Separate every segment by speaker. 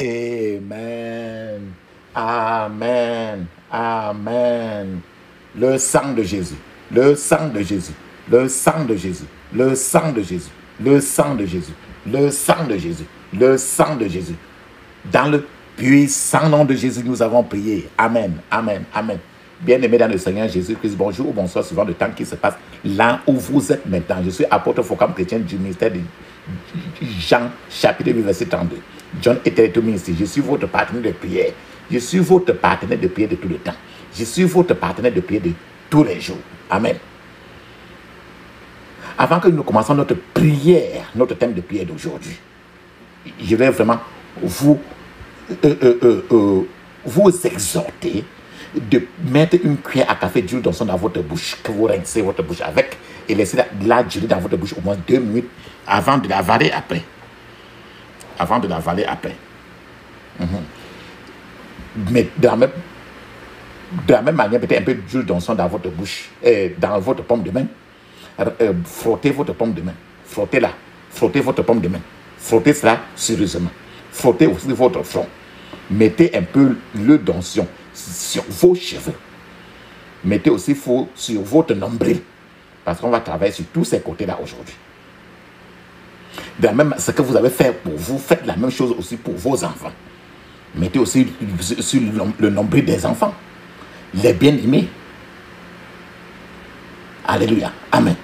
Speaker 1: Amen. Amen. Amen. Le sang de Jésus. Le sang de Jésus. Le sang de Jésus. Le sang de Jésus. Le sang de Jésus. Le sang de Jésus. Le sang de Jésus. Dans le puissant nom de Jésus, nous avons prié. Amen. Amen. Amen. Bien-aimés dans le Seigneur Jésus-Christ, bonjour ou bonsoir, suivant le temps qui se passe là où vous êtes maintenant. Je suis apôtre Focam chrétien du ministère de Jean, chapitre 8, verset 32. John était au ministère. Je suis votre partenaire de prière. Je suis votre partenaire de prière de tout le temps. Je suis votre partenaire de prière de tous les jours. Amen. Avant que nous commençons notre prière, notre thème de prière d'aujourd'hui, je vais vraiment vous exhorter de mettre une cuillère à café d'huile dans votre bouche, que vous rincez votre bouche avec, et laissez la durer dans votre bouche au moins 2 minutes avant de l'avaler après. Avant de l'avaler après. Mais de la même manière, mettez un peu d'huile dans votre bouche, dans votre paume de main. Frottez votre paume de main. Frottez-la. Frottez votre paume de main. Frottez cela sérieusement. Frottez aussi votre front. Mettez un peu l'eau d'onction sur vos cheveux. Mettez aussi sur votre nombril. Parce qu'on va travailler sur tous ces côtés-là aujourd'hui. De la même, ce que vous avez fait pour vous, faites la même chose aussi pour vos enfants. Mettez aussi sur le nombril des enfants. Les bien-aimés. Alléluia. Amen.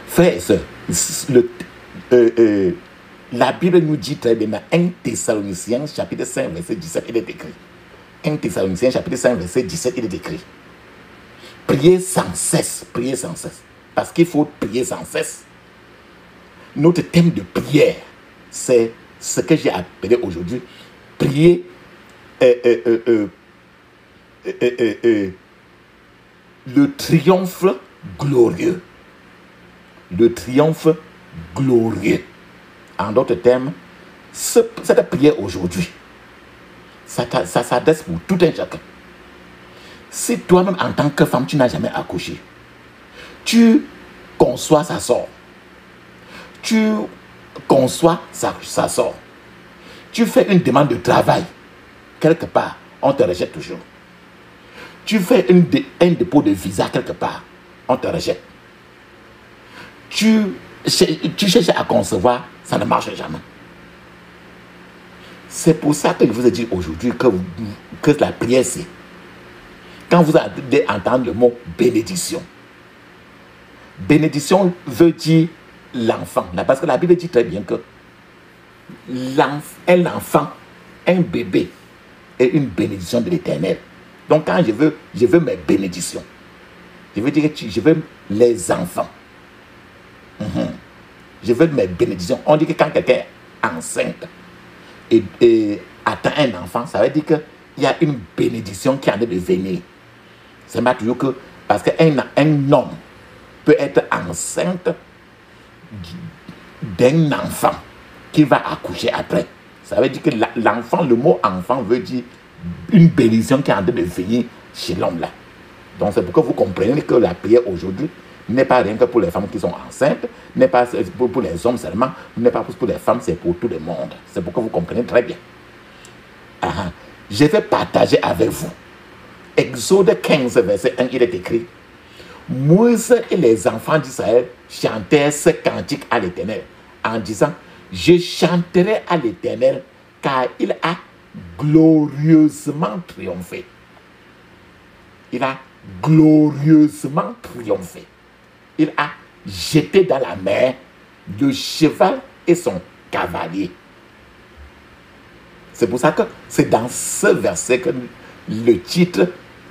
Speaker 1: Frères et sœurs, la Bible nous dit très bien dans 1 Thessaloniciens chapitre 5 verset 17, il est écrit. 1 Thessaloniciens chapitre 5 verset 17, il est écrit. Priez sans cesse, priez sans cesse. Parce qu'il faut prier sans cesse. Notre thème de prière, c'est ce que j'ai appelé aujourd'hui, prier le triomphe glorieux. Le triomphe glorieux. En d'autres termes, cette prière aujourd'hui, ça s'adresse pour tout un chacun. Si toi-même, en tant que femme, tu n'as jamais accouché, tu conçois, ça sort. Tu conçois, ça sort. Tu fais une demande de travail, quelque part, on te rejette toujours. Tu fais un dépôt de visa quelque part, on te rejette. Tu cherches à concevoir, ça ne marche jamais. C'est pour ça que je vous ai dit aujourd'hui que la prière, c'est quand vous allez entendre le mot bénédiction. Bénédiction veut dire l'enfant. Parce que la Bible dit très bien que un enfant, un bébé est une bénédiction de l'Éternel. Donc quand je veux mes bénédictions, je veux dire que je veux les enfants. Je veux mes bénédictions. On dit que quand quelqu'un est enceinte et atteint un enfant, ça veut dire qu'il y a une bénédiction qui est en train de venir. C'est pas toujours que, parce qu'un homme peut être enceinte d'un enfant qui va accoucher après. Ça veut dire que l'enfant, le mot enfant veut dire une bénédiction qui est en train de venir chez l'homme là. Donc c'est pour que vous compreniez que la prière aujourd'hui n'est pas rien que pour les femmes qui sont enceintes, n'est pas pour les hommes seulement, n'est pas pour les femmes, c'est pour tout le monde. C'est pour que vous compreniez très bien. Je vais partager avec vous. Exode 15, verset 1, il est écrit: Moïse et les enfants d'Israël chantèrent ce cantique à l'Éternel en disant: Je chanterai à l'Éternel car il a glorieusement triomphé. Il a glorieusement triomphé. Il a jeté dans la mer le cheval et son cavalier. C'est pour ça que c'est dans ce verset que le titre,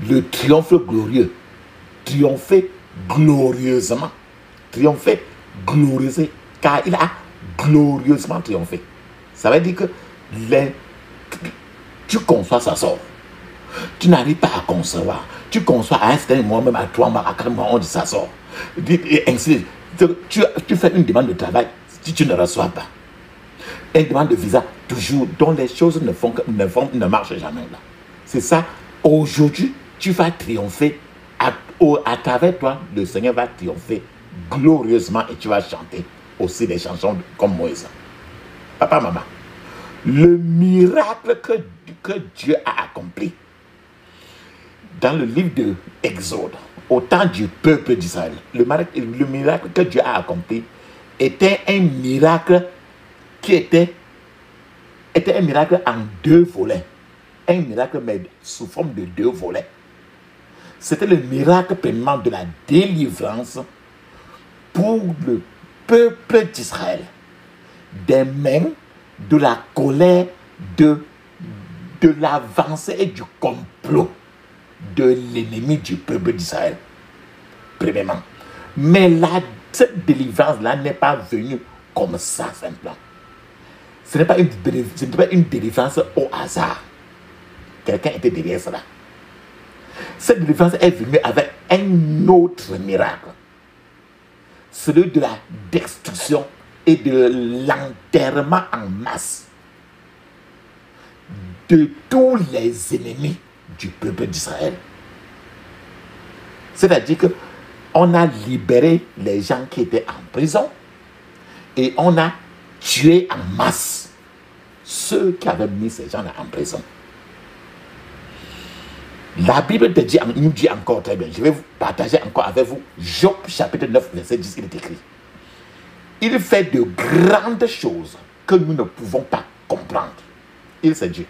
Speaker 1: le triomphe glorieux. Triompher glorieusement. Triompher glorieusement. Car il a glorieusement triomphé. Ça veut dire que tu conçois, ça sort. Tu n'arrives pas à concevoir. Tu conçois à un certain moment, même à 3 mois, à 4 mois, on dit ça sort. Et ainsi, tu fais une demande de travail, si tu ne reçois pas. Une demande de visa, toujours, dont les choses ne marchent jamais là. C'est ça. Aujourd'hui, tu vas triompher À travers toi, le Seigneur va triompher glorieusement et tu vas chanter aussi des chansons comme Moïse. Papa, maman, le miracle que Dieu a accompli dans le livre de Exode, au temps du peuple d'Israël, le miracle que Dieu a accompli était un miracle qui était un miracle en 2 volets. Un miracle mais sous forme de 2 volets. C'était le miracle premièrement de la délivrance pour le peuple d'Israël des mains de la colère, de l'avancée et du complot de l'ennemi du peuple d'Israël. Premièrement. Mais cette délivrance-là n'est pas venue comme ça simplement. Ce n'est pas une délivrance au hasard. Quelqu'un était derrière cela. Cette délivrance est venue avec un autre miracle. Celui de la destruction et de l'enterrement en masse de tous les ennemis du peuple d'Israël. C'est-à-dire qu'on a libéré les gens qui étaient en prison et on a tué en masse ceux qui avaient mis ces gens-là en prison. La Bible nous dit encore très bien, je vais vous partager encore avec vous, Job chapitre 9, verset 10, il est écrit. Il fait de grandes choses que nous ne pouvons pas comprendre. Il c'est Dieu.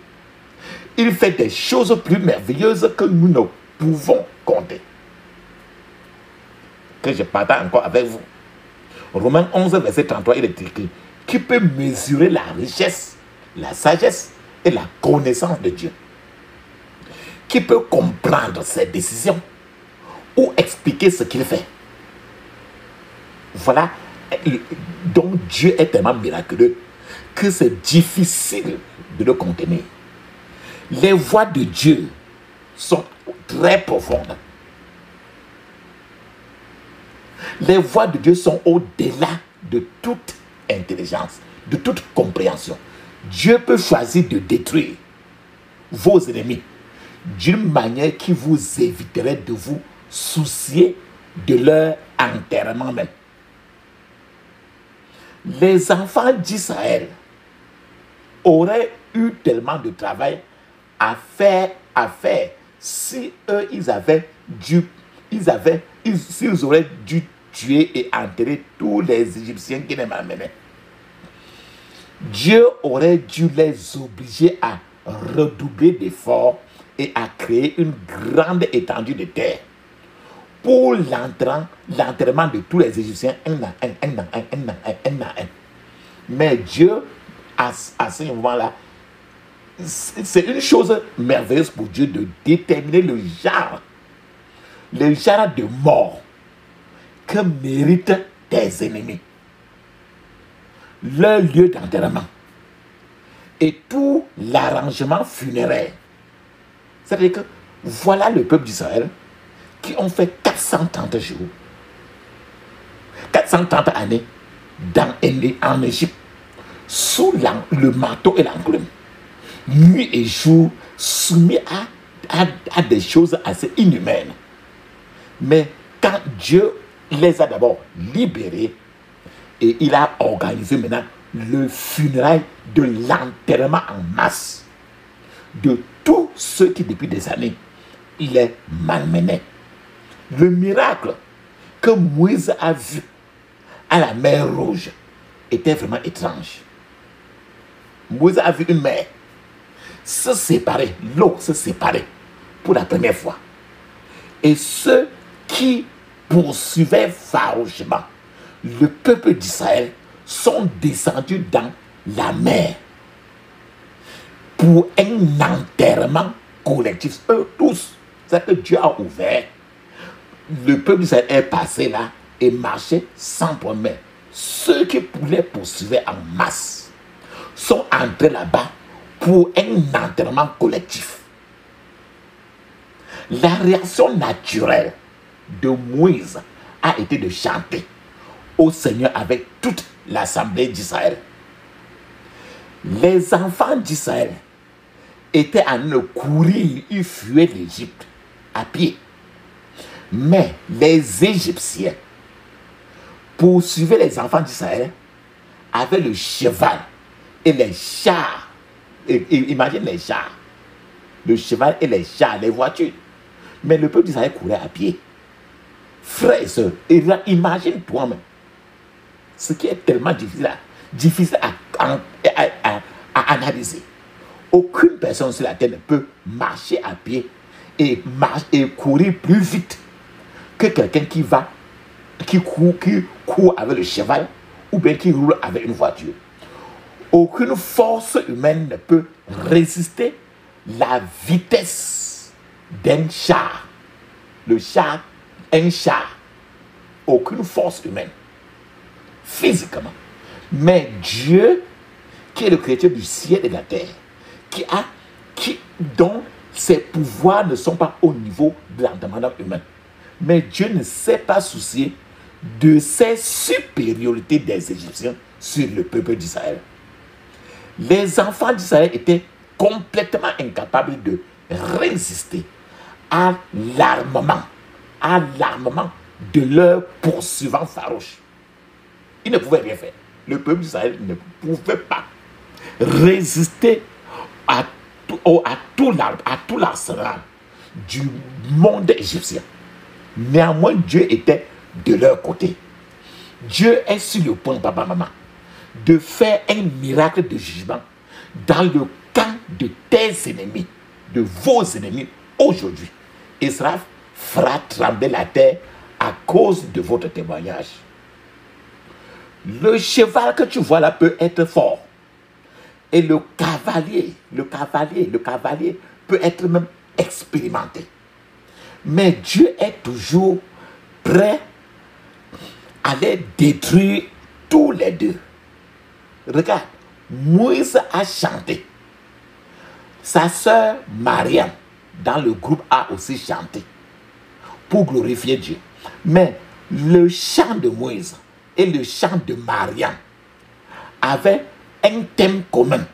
Speaker 1: Il fait des choses plus merveilleuses que nous ne pouvons compter. Que je partage encore avec vous. Romains 11, verset 33, il est écrit. Qui peut mesurer la richesse, la sagesse et la connaissance de Dieu? Qui peut comprendre ses décisions ou expliquer ce qu'il fait? Voilà. Donc Dieu est tellement miraculeux que c'est difficile de le contenir. Les voies de Dieu sont très profondes. Les voies de Dieu sont au-delà de toute intelligence, de toute compréhension. Dieu peut choisir de détruire vos ennemis d'une manière qui vous éviterait de vous soucier de leur enterrement même. Les enfants d'Israël auraient eu tellement de travail à faire si eux, s'ils auraient dû tuer et enterrer tous les Égyptiens qui les malmenaient. Dieu aurait dû les obliger à redoubler d'efforts et à créer une grande étendue de terre pour l'enterrement de tous les Égyptiens un à un. Mais Dieu, à ce moment-là, c'est une chose merveilleuse pour Dieu de déterminer le genre de mort que méritent tes ennemis, leur lieu d'enterrement et tout l'arrangement funéraire. C'est-à-dire que voilà le peuple d'Israël qui ont fait 430 jours, 430 années en Égypte, sous le marteau et l'enclume, nuit et jour, soumis à des choses assez inhumaines. Mais quand Dieu les a d'abord libérés, et il a organisé maintenant le funérail de l'enterrement en masse de tous ceux qui depuis des années les malmenaient. Le miracle que Moïse a vu à la mer Rouge était vraiment étrange. Moïse a vu une mer se séparer, l'eau se séparer pour la première fois. Et ceux qui poursuivaient farouchement le peuple d'Israël sont descendus dans la mer pour un enterrement collectif. Eux tous, c'est que Dieu a ouvert. Le peuple d'Israël est passé là et marchait sans problème. Ceux qui pouvaient poursuivre en masse sont entrés là-bas pour un enterrement collectif. La réaction naturelle de Moïse a été de chanter au Seigneur avec toute l'assemblée d'Israël. Les enfants d'Israël étaient en train de courir, ils fuyaient l'Égypte à pied. Mais les Égyptiens poursuivaient les enfants d'Israël avec le cheval et les chars. Imagine les chars. Le cheval et les chars, les voitures. Mais le peuple d'Israël courait à pied. Frères et sœurs, imagine toi-même. Ce qui est tellement difficile à analyser. Aucune personne sur la terre ne peut marcher à pied et courir plus vite que quelqu'un qui court avec le cheval ou bien qui roule avec une voiture. Aucune force humaine ne peut résister la vitesse d'un char. Le char, un char. Aucune force humaine. Physiquement. Mais Dieu, qui est le créateur du ciel et de la terre, dont ses pouvoirs ne sont pas au niveau de l'entendement humain. Mais Dieu ne s'est pas soucié de ces supériorités des Égyptiens sur le peuple d'Israël. Les enfants d'Israël étaient complètement incapables de résister à l'armement de leurs poursuivants farouches. Ils ne pouvaient rien faire. Le peuple d'Israël ne pouvait pas résister à tout l'arsenal du monde égyptien. Néanmoins, Dieu était de leur côté. Dieu est sur le point, papa, maman, de faire un miracle de jugement dans le camp de tes ennemis, de vos ennemis aujourd'hui. Et cela fera trembler la terre à cause de votre témoignage. Le cheval que tu vois là peut être fort. Et le cavalier peut être même expérimenté. Mais Dieu est toujours prêt à les détruire tous les deux. Regarde, Moïse a chanté. Sa sœur Mariam, dans le groupe, a aussi chanté pour glorifier Dieu. Mais le chant de Moïse et le chant de Mariam avaient un thème commun,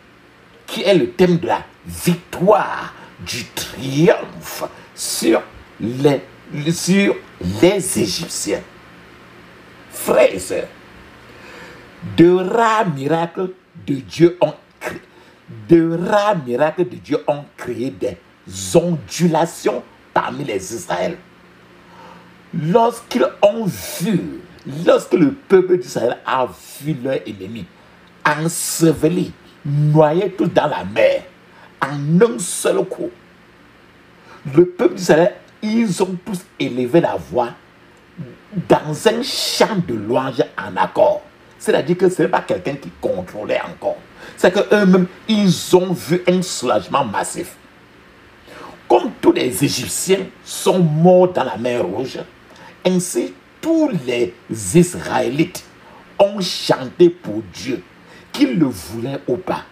Speaker 1: qui est le thème de la victoire, du triomphe sur les Égyptiens. Frères et sœurs, de rares miracles de Dieu ont créé des ondulations parmi les Israéliens. Lorsque le peuple d'Israël a vu leur ennemi ensevelis, noyés tous dans la mer, en un seul coup, le peuple d'Israël, ils ont tous élevé la voix dans un chant de louange en accord. C'est-à-dire que ce n'est pas quelqu'un qui contrôlait encore. C'est qu'eux-mêmes, ils ont vu un soulagement massif. Comme tous les Égyptiens sont morts dans la mer Rouge, ainsi tous les Israélites ont chanté pour Dieu, qu'ils le voulaient ou pas.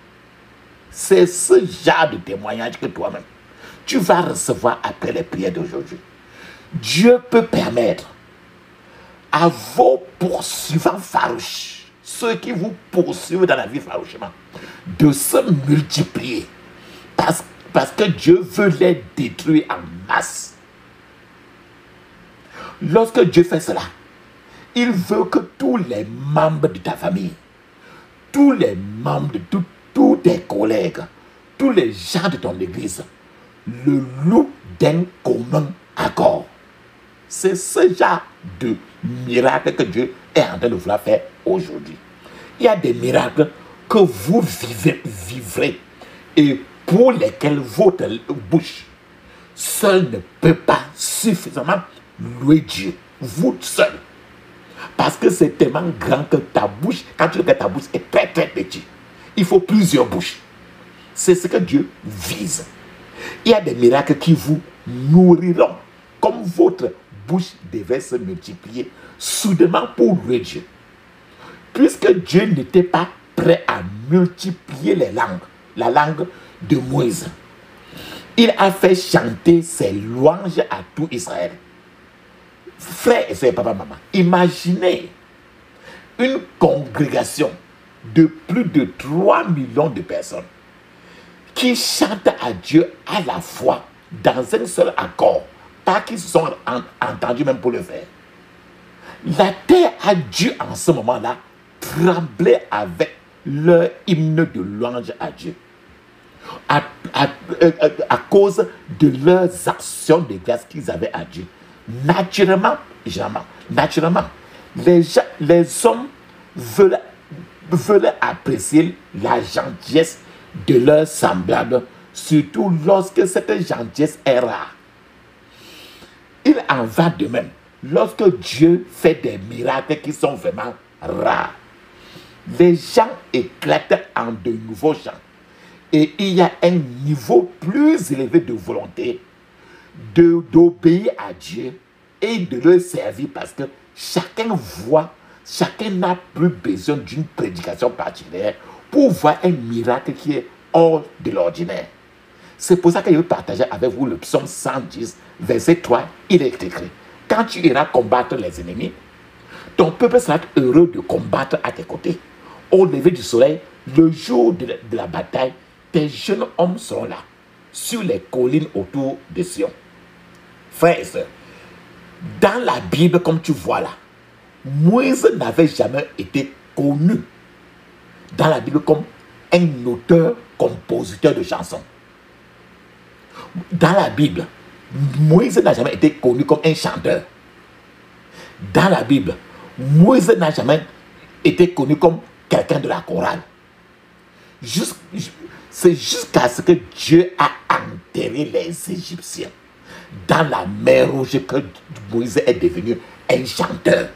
Speaker 1: C'est ce genre de témoignage que toi-même, tu vas recevoir après les prières d'aujourd'hui. Dieu peut permettre à vos poursuivants farouches, ceux qui vous poursuivent dans la vie farouchement, de se multiplier. Parce que Dieu veut les détruire en masse. Lorsque Dieu fait cela, il veut que tous les membres de ta famille, tous les membres de tous tes collègues, tous les gens de ton église, le louent d'un commun accord. C'est ce genre de miracle que Dieu est en train de vouloir faire aujourd'hui. Il y a des miracles que vous vivrez et pour lesquels votre bouche seule ne peut pas suffisamment louer Dieu. Vous seul. Parce que c'est tellement grand que ta bouche, quand tu regardes ta bouche, est très très petite. Il faut plusieurs bouches. C'est ce que Dieu vise. Il y a des miracles qui vous nourriront comme votre bouche devait se multiplier soudainement pour louer Dieu. Puisque Dieu n'était pas prêt à multiplier les langues, la langue de Moïse, il a fait chanter ses louanges à tout Israël. Frères et sœurs, papa, maman, imaginez une congrégation de plus de 3 millions de personnes qui chantent à Dieu à la fois dans un seul accord, pas qu'ils se sont entendus même pour le faire. La terre a dû en ce moment-là trembler avec leur hymne de louange à Dieu. À cause de leurs actions de grâce qu'ils avaient à Dieu. Naturellement, les hommes veulent apprécier la gentillesse de leurs semblables, surtout lorsque cette gentillesse est rare. Il en va de même lorsque Dieu fait des miracles qui sont vraiment rares. Les gens éclatent en de nouveaux chants. Et il y a un niveau plus élevé de volonté d'obéir à Dieu et de le servir parce que chacun n'a plus besoin d'une prédication particulière pour voir un miracle qui est hors de l'ordinaire. C'est pour ça que je veux partager avec vous le psaume 110, verset 3. Il est écrit: quand tu iras combattre les ennemis, ton peuple sera heureux de combattre à tes côtés. Au lever du soleil, le jour de la bataille, tes jeunes hommes seront là, sur les collines autour de Sion. Frères et sœurs, dans la Bible, comme tu vois là, Moïse n'avait jamais été connu dans la Bible comme un auteur-compositeur de chansons. Dans la Bible, Moïse n'a jamais été connu comme un chanteur. Dans la Bible, Moïse n'a jamais été connu comme quelqu'un de la chorale. C'est jusqu'à ce que Dieu a enterré les Égyptiens dans la mer Rouge que Moïse est devenu un chanteur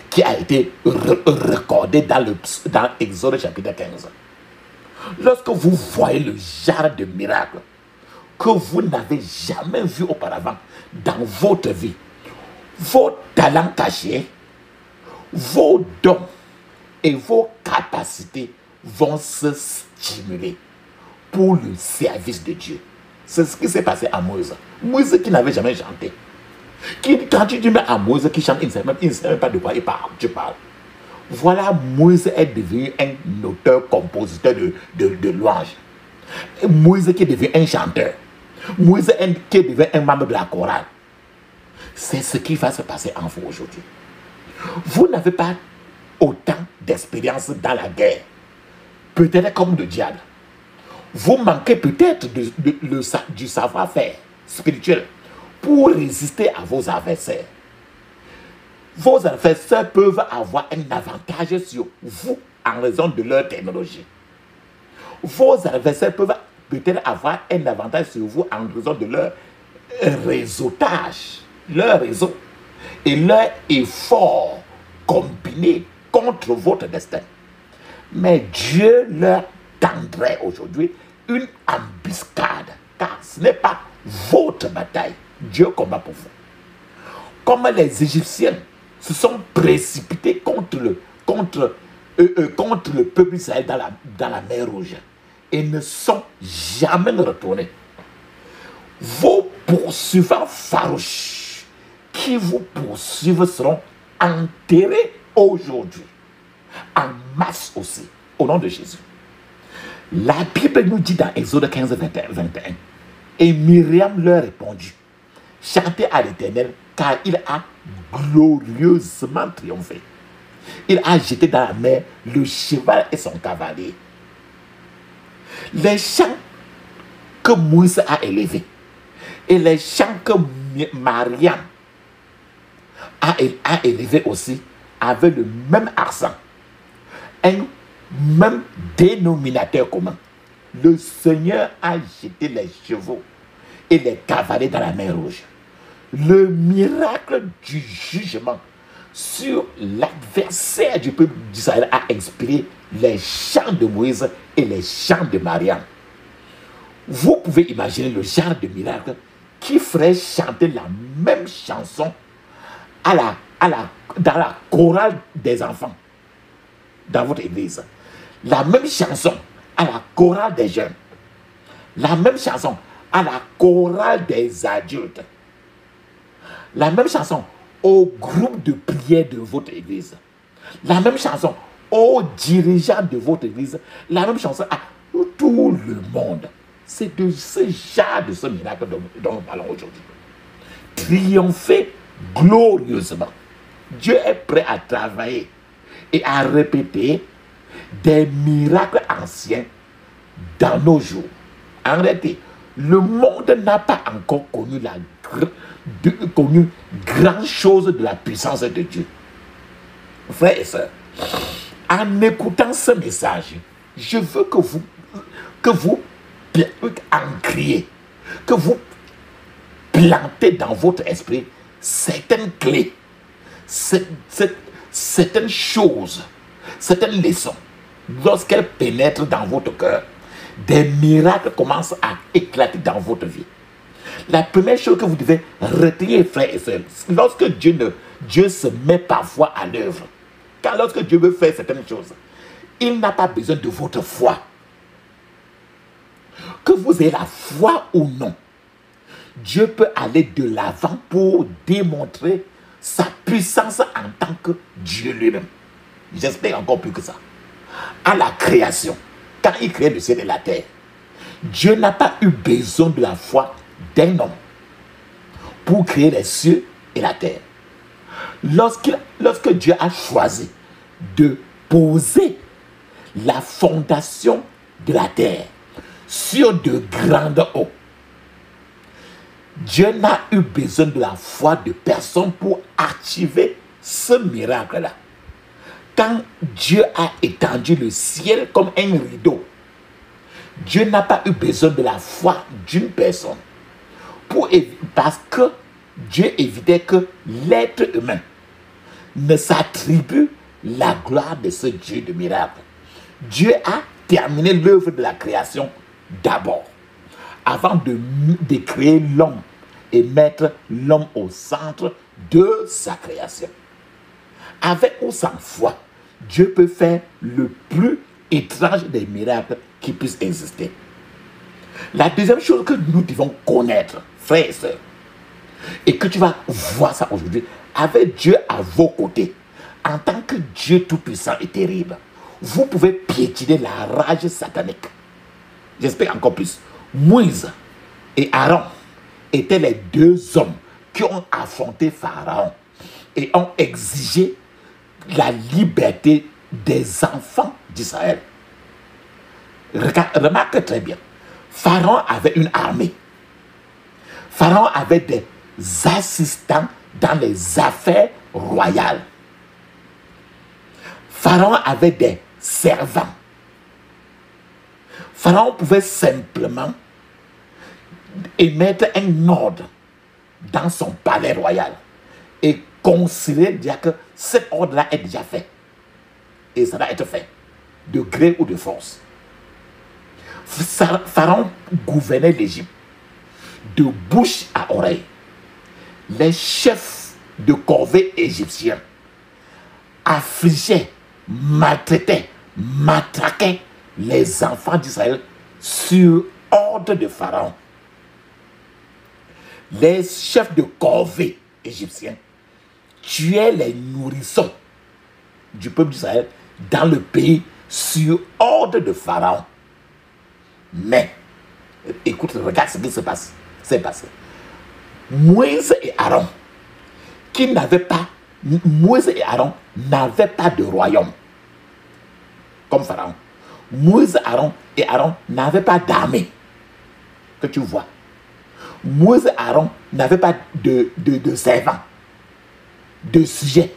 Speaker 1: qui a été recordé dans Exode chapitre 15. Lorsque vous voyez le genre de miracle que vous n'avez jamais vu auparavant dans votre vie, vos talents cachés, vos dons et vos capacités vont se stimuler pour le service de Dieu. C'est ce qui s'est passé à Moïse. Moïse qui n'avait jamais chanté. Quand tu dis à Moïse qui chante, il ne sait même pas de quoi il parle. Tu parles. Voilà, Moïse est devenu un auteur-compositeur de louanges. Moïse qui est devenu un chanteur. Moïse qui est devenu un membre de la chorale. C'est ce qui va se passer en vous aujourd'hui. Vous n'avez pas autant d'expérience dans la guerre. Peut-être comme le diable. Vous manquez peut-être du savoir-faire spirituel pour résister à vos adversaires. Vos adversaires peuvent avoir un avantage sur vous en raison de leur technologie. Vos adversaires peuvent peut-être avoir un avantage sur vous en raison de leur réseautage, leur réseau et leur effort combiné contre votre destin. Mais Dieu leur tendrait aujourd'hui une embuscade, car ce n'est pas votre bataille. Dieu combat pour vous. Comme les Égyptiens se sont précipités contre le peuple d'Israël dans la mer Rouge et ne sont jamais retournés. Vos poursuivants farouches qui vous poursuivent seront enterrés aujourd'hui, en masse aussi, au nom de Jésus. La Bible nous dit dans Exode 15, 21, et Myriam leur répondit: chantez à l'Éternel, car il a glorieusement triomphé. Il a jeté dans la mer le cheval et son cavalier. Les chants que Moïse a élevés et les chants que Myriam a élevés aussi avaient le même accent, un même dénominateur commun. Le Seigneur a jeté les chevaux et les cavaliers dans la mer Rouge. Le miracle du jugement sur l'adversaire du peuple d'Israël a inspiré les chants de Moïse et les chants de Myriam. Vous pouvez imaginer le genre de miracle qui ferait chanter la même chanson dans la chorale des enfants dans votre église. La même chanson à la chorale des jeunes. La même chanson à la chorale des adultes. La même chanson au groupe de prière de votre église. La même chanson aux dirigeants de votre église. La même chanson à tout le monde. C'est de ce genre de ce miracle dont nous parlons aujourd'hui. triompher glorieusement. Dieu est prêt à travailler et à répéter des miracles anciens dans nos jours. En réalité, le monde n'a pas encore connu grand chose de la puissance de Dieu. Frères et sœurs, en écoutant ce message, je veux que vous ancriez, que vous plantez dans votre esprit certaines clés, certaines choses, certaines leçons. Lorsqu'elles pénètrent dans votre cœur, des miracles commencent à éclater dans votre vie. La première chose que vous devez retenir, frères et sœurs, lorsque Dieu se met parfois à l'œuvre, car lorsque Dieu veut faire certaines choses, il n'a pas besoin de votre foi. Que vous ayez la foi ou non, Dieu peut aller de l'avant pour démontrer sa puissance en tant que Dieu lui-même. J'explique encore plus que ça. À la création, quand il crée le ciel et la terre, Dieu n'a pas eu besoin de la foi d'un homme pour créer les cieux et la terre. Lorsque Dieu a choisi de poser la fondation de la terre sur de grandes eaux, Dieu n'a eu besoin de la foi de personne pour activer ce miracle-là. Quand Dieu a étendu le ciel comme un rideau, Dieu n'a pas eu besoin de la foi d'une personne parce que Dieu évitait que l'être humain ne s'attribue la gloire de ce Dieu de miracle. Dieu a terminé l'œuvre de la création d'abord, avant de créer l'homme et mettre l'homme au centre de sa création. Avec ou sans foi, Dieu peut faire le plus étrange des miracles qui puissent exister. La deuxième chose que nous devons connaître, frères et sœurs, et que tu vas voir ça aujourd'hui, avec Dieu à vos côtés, en tant que Dieu tout-puissant et terrible, vous pouvez piétiner la rage satanique. J'espère encore plus. Moïse et Aaron étaient les deux hommes qui ont affronté Pharaon et ont exigé la liberté des enfants d'Israël. Remarque très bien. Pharaon avait une armée. Pharaon avait des assistants dans les affaires royales. Pharaon avait des servants. Pharaon pouvait simplement émettre un ordre dans son palais royal et considérer dire que cet ordre-là est déjà fait. Et ça va être fait, de gré ou de force. Pharaon gouvernait l'Égypte de bouche à oreille. Les chefs de corvée égyptiens affligeaient, maltraitaient, matraquaient les enfants d'Israël sur ordre de Pharaon. Les chefs de corvée égyptiens tuaient les nourrissons du peuple d'Israël dans le pays sur ordre de Pharaon. Mais, écoute, regarde ce qui s'est passé. Moïse et Aaron n'avaient pas de royaume comme Pharaon. Moïse et Aaron n'avaient pas d'armée que tu vois. Moïse et Aaron n'avaient pas de servants, de sujets.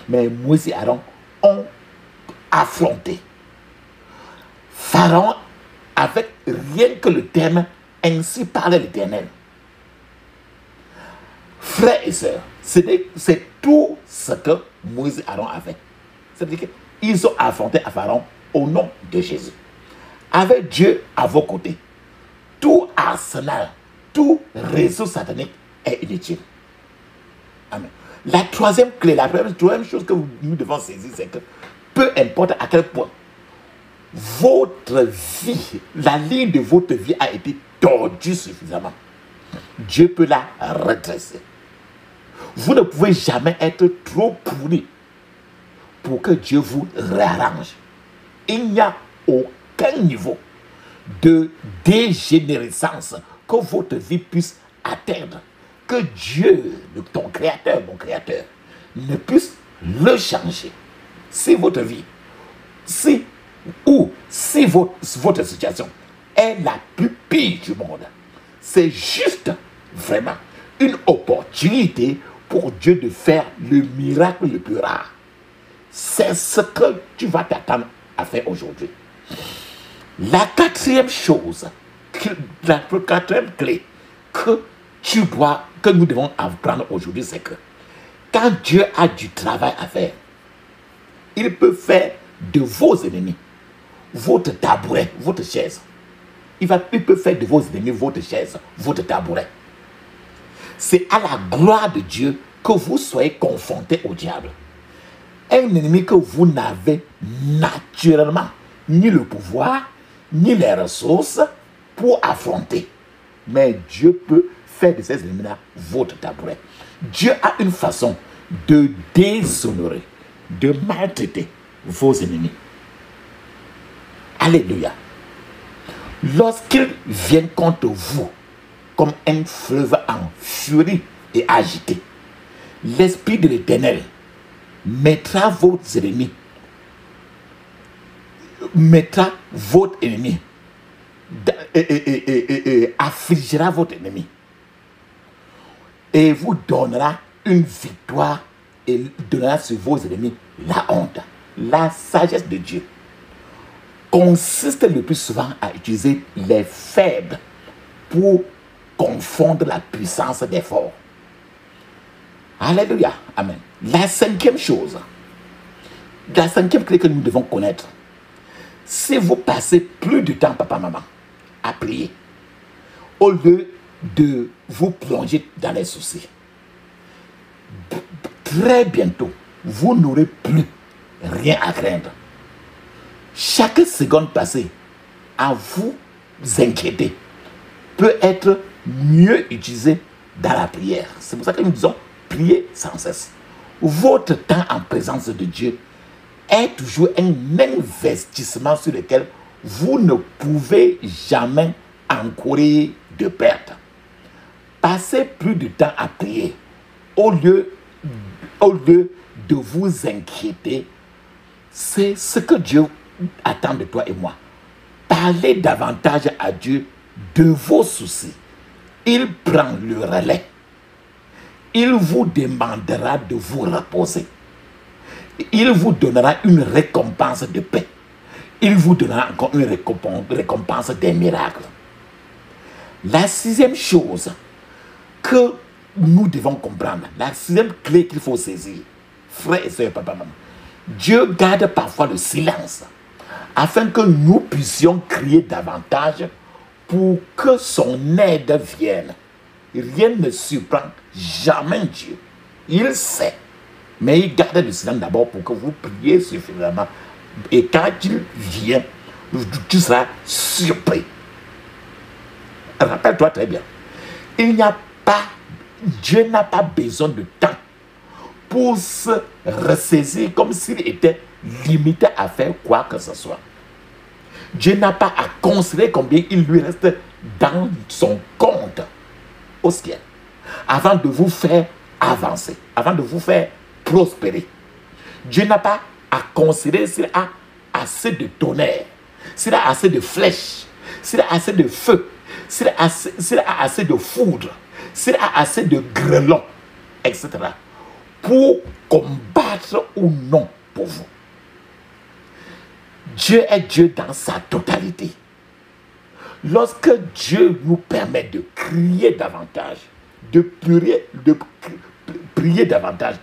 Speaker 1: Mais Moïse et Aaron ont affronté Pharaon avec rien que le terme « ainsi parlait l'Éternel ». Frères et sœurs, c'est tout ce que Moïse et Aaron avaient. C'est-à-dire qu'ils ont affronté Pharaon au nom de Jésus. Avec Dieu à vos côtés, tout arsenal, tout réseau satanique est inutile. Amen. La troisième clé, la troisième chose que nous devons saisir, c'est que peu importe à quel point votre vie, la ligne de votre vie a été tordue suffisamment, Dieu peut la redresser. Vous ne pouvez jamais être trop pourri pour que Dieu vous réarrange. Il n'y a aucun niveau de dégénérescence que votre vie puisse atteindre que Dieu, ton créateur, mon créateur, ne puisse le changer. Si votre vie, si votre situation est la plus pire du monde, c'est juste vraiment une opportunité pour Dieu de faire le miracle le plus rare. C'est ce que tu vas t'attendre à faire aujourd'hui. La quatrième chose, la quatrième clé que nous devons apprendre aujourd'hui, c'est que quand Dieu a du travail à faire, il peut faire de vos ennemis votre tabouret, votre chaise. Il peut faire de vos ennemis votre chaise, votre tabouret. C'est à la gloire de Dieu que vous soyez confrontés au diable. Un ennemi que vous n'avez naturellement ni le pouvoir, ni les ressources pour affronter. Mais Dieu peut faire de ces ennemis-là votre tabouret. Dieu a une façon de déshonorer, de maltraiter vos ennemis. Alléluia. Lorsqu'ils viennent contre vous comme un fleuve en furie et agité, l'Esprit de l'Éternel mettra votre ennemi, affligera votre ennemi et vous donnera une victoire et donnera sur vos ennemis la honte. La sagesse de Dieu consiste le plus souvent à utiliser les faibles pour confondre la puissance des forts. Alléluia. Amen. La cinquième chose, la cinquième clé que nous devons connaître, si vous passez plus de temps, papa, maman, à prier, au lieu de vous plonger dans les soucis, très bientôt, vous n'aurez plus rien à craindre. Chaque seconde passée à vous inquiéter peut être mieux utilisée dans la prière. C'est pour ça que nous disons prier sans cesse. Votre temps en présence de Dieu est toujours un investissement sur lequel vous ne pouvez jamais encourir de perte. Passez plus de temps à prier au lieu de vous inquiéter. C'est ce que Dieu attend de toi et moi. Parlez davantage à Dieu de vos soucis. Il prend le relais. Il vous demandera de vous reposer. Il vous donnera une récompense de paix. Il vous donnera encore une récompense des miracles. La sixième chose que nous devons comprendre, la sixième clé qu'il faut saisir, frères et sœurs, papa, maman, Dieu garde parfois le silence afin que nous puissions crier davantage pour que son aide vienne. Rien ne surprend jamais Dieu. Il sait. Mais il garde le silence d'abord pour que vous priez suffisamment. Et quand il vient, tu seras surpris. Rappelle-toi très bien. Dieu n'a pas besoin de temps pour se ressaisir comme s'il était limité à faire quoi que ce soit. Dieu n'a pas à considérer combien il lui reste dans son compte au ciel avant de vous faire avancer, avant de vous faire prospérer. Dieu n'a pas à considérer s'il a assez de tonnerre, s'il a assez de flèches, s'il a assez de feu, s'il a assez de foudre, s'il a assez de grêlons, etc. pour combattre ou non pour vous. Dieu est Dieu dans sa totalité. Lorsque Dieu nous permet de crier davantage, de prier davantage,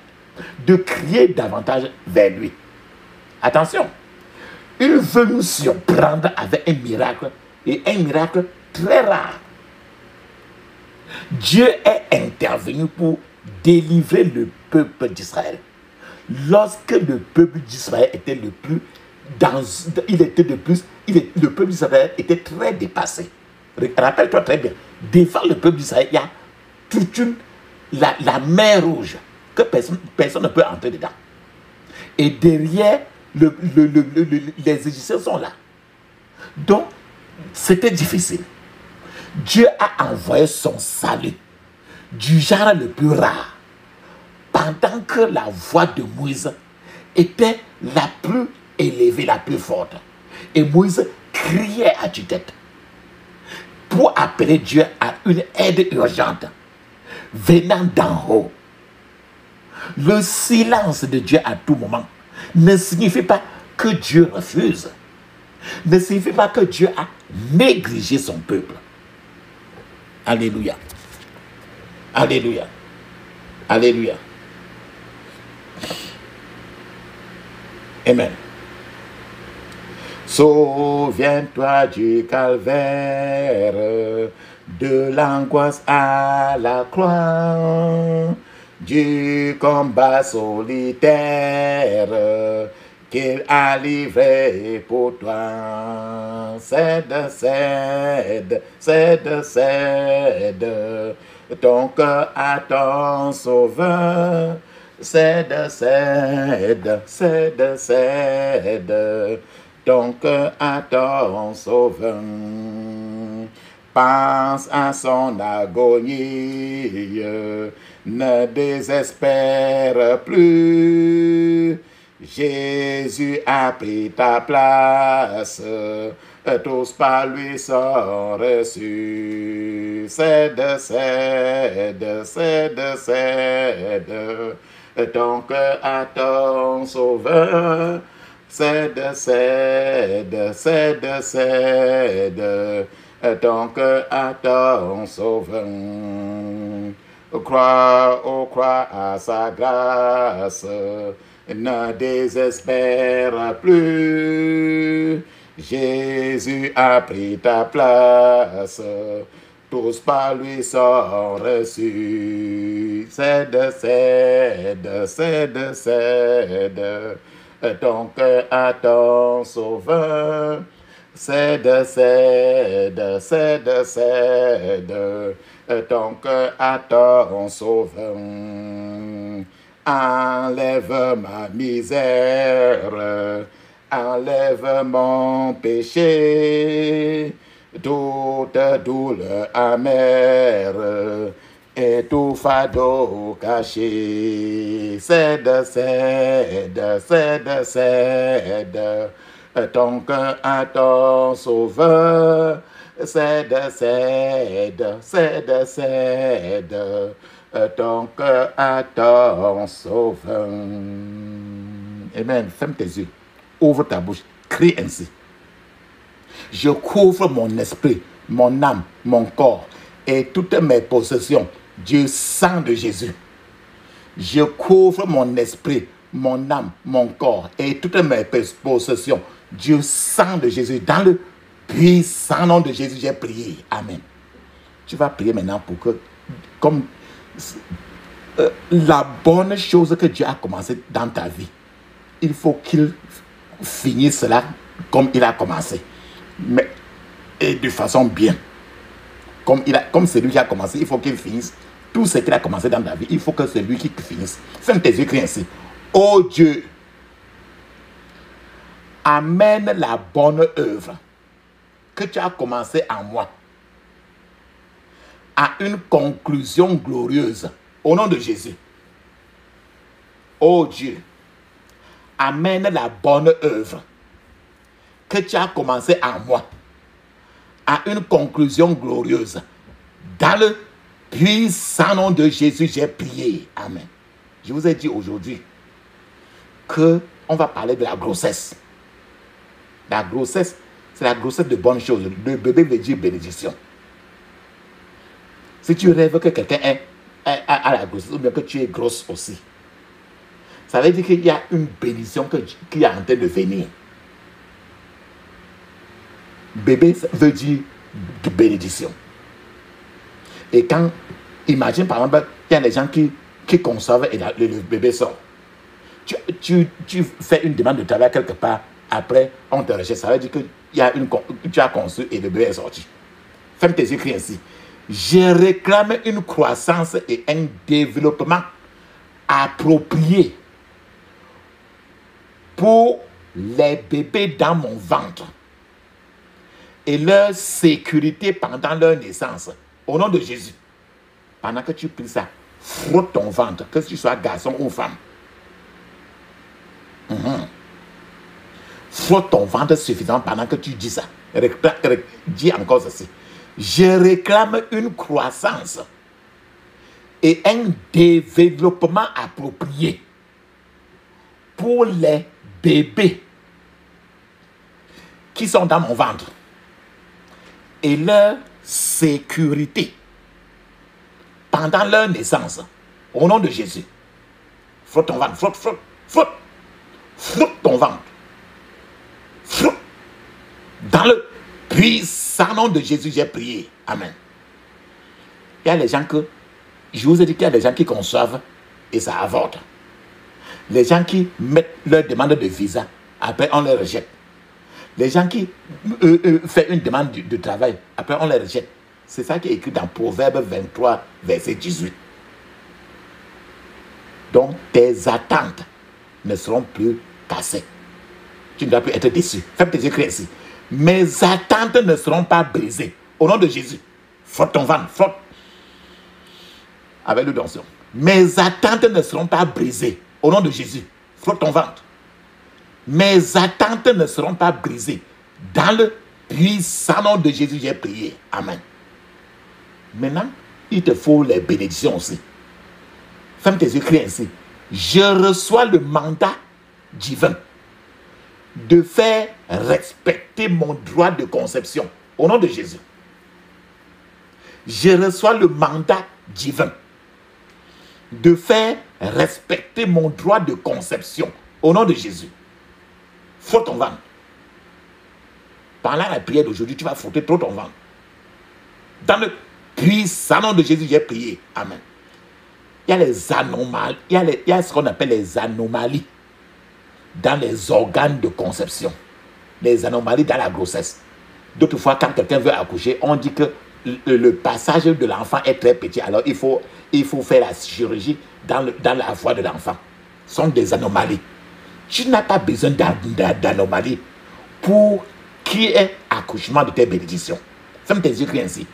Speaker 1: de crier davantage vers lui. Attention, il veut nous surprendre avec un miracle, et un miracle très rare. Dieu est intervenu pour délivrer le peuple d'Israël. Lorsque le peuple d'Israël était le peuple d'Israël était très dépassé. Rappelle-toi très bien, devant le peuple d'Israël, il y a toute la mer rouge que personne ne peut entrer dedans. Et derrière, les Égyptiens sont là. Donc, c'était difficile. Dieu a envoyé son salut. du genre le plus rare, pendant que la voix de Moïse était la plus élevée, la plus forte. Et Moïse criait à tue-tête pour appeler Dieu à une aide urgente venant d'en haut. Le silence de Dieu à tout moment ne signifie pas que Dieu refuse, ne signifie pas que Dieu a négligé son peuple. Alléluia. Alléluia. Alléluia. Amen. Souviens-toi du calvaire, de l'angoisse à la croix, du combat solitaire qu'il a livré pour toi. Cède, cède, cède, cède ton cœur à ton sauveur. Cède, cède, cède, cède ton cœur à ton sauveur. Pense à son agonie, ne désespère plus. Jésus a pris ta place, tous par lui sont reçus. Cède, cède, cède, cède ton cœur à ton sauveur. Cède, cède, cède, cède ton cœur à ton sauveur. Crois à sa grâce, ne désespère plus. Jésus a pris ta place, tous par lui sont reçus. Cède, cède, cède, cède ton cœur à ton sauveur. Cède, cède, cède, cède ton cœur à ton sauveur. Enlève ma misère, enlève mon péché, toute douleur amère et tout fardeau caché. Cède, cède, cède, cède ton cœur à ton sauveur. Cède, cède, cède, cède ton cœur à ton sauveur. Amen. Ferme tes yeux, ouvre ta bouche, crie ainsi. Je couvre mon esprit, mon âme, mon corps et toutes mes possessions du sang de Jésus. Je couvre mon esprit, mon âme, mon corps et toutes mes possessions du sang de Jésus. Dans le puissant nom de Jésus, j'ai prié. Amen. Tu vas prier maintenant pour que, comme la bonne chose que Dieu a commencé dans ta vie, il faut qu'il finisse cela comme il a commencé. Mais, et de façon bien. Comme c'est lui qui a commencé, il faut qu'il finisse. Tout ce qu'il a commencé dans ta vie, il faut que c'est lui qui finisse. Ferme tes yeux, crie ainsi. Oh Dieu, amène la bonne œuvre que tu as commencé en moi à une conclusion glorieuse au nom de Jésus. Oh Dieu, amène la bonne œuvre que tu as commencé en moi à une conclusion glorieuse. Dans le puissant nom de Jésus, j'ai prié. Amen. Je vous ai dit aujourd'hui qu'on va parler de la grossesse. La grossesse, c'est la grossesse de bonnes choses. Le bébé veut dire bénédiction. Si tu rêves que quelqu'un est à la grossesse, ou bien que tu es grosse aussi, ça veut dire qu'il y a une bénédiction qui est en train de venir. Bébé veut dire de bénédiction. Et quand, imagine par exemple, il y a des gens qui conservent et le bébé sort. Tu fais une demande de travail quelque part, après on te rejette. Ça veut dire que tu as conçu et le bébé est sorti. Ferme tes yeux, crie ainsi. Je réclame une croissance et un développement approprié pour les bébés dans mon ventre et leur sécurité pendant leur naissance. Au nom de Jésus. Pendant que tu pries ça, frotte ton ventre, que tu sois garçon ou femme. Frotte ton ventre suffisamment pendant que tu dis ça. Dis encore ceci. Je réclame une croissance et un développement approprié pour les bébés qui sont dans mon ventre et leur sécurité pendant leur naissance. Au nom de Jésus. Frotte ton ventre, frotte, frotte, frotte. Frotte ton ventre. Frotte. Dans le puissant nom de Jésus, j'ai prié. Amen. Il y a les gens que, je vous ai dit qu'il y a des gens qui conçoivent et ça avorte. Les gens qui mettent leur demande de visa, après on les rejette. Les gens qui font une demande de travail, après on les rejette. C'est ça qui est écrit dans Proverbe 23, verset 18. Donc tes attentes ne seront plus cassées. Tu ne dois plus être déçu. Fais tes yeux écrits ainsi. Mes attentes ne seront pas brisées. Au nom de Jésus, frotte ton ventre, frotte. Avec le danseur. Mes attentes ne seront pas brisées. Au nom de Jésus, frotte ton ventre. Mes attentes ne seront pas brisées. Dans le puissant nom de Jésus, j'ai prié. Amen. Maintenant, il te faut les bénédictions aussi. Ferme tes yeux, crie ainsi. Je reçois le mandat divin de faire respecter mon droit de conception. Au nom de Jésus. Je reçois le mandat divin de faire respecter mon droit de conception. Au nom de Jésus. Frotte ton ventre. Pendant la prière d'aujourd'hui, tu vas frotter trop ton ventre. Dans le puissant nom de Jésus, j'ai prié. Amen. Il y a les anomalies, il y a ce qu'on appelle les anomalies dans les organes de conception. Les anomalies dans la grossesse. D'autres fois, quand quelqu'un veut accoucher, on dit que le passage de l'enfant est très petit. Alors, il faut faire la chirurgie dans la voie de l'enfant. Ce sont des anomalies. Tu n'as pas besoin d'anomalies pour qu'il y ait accouchement de tes bénédictions. Ferme tes yeux, ainsi.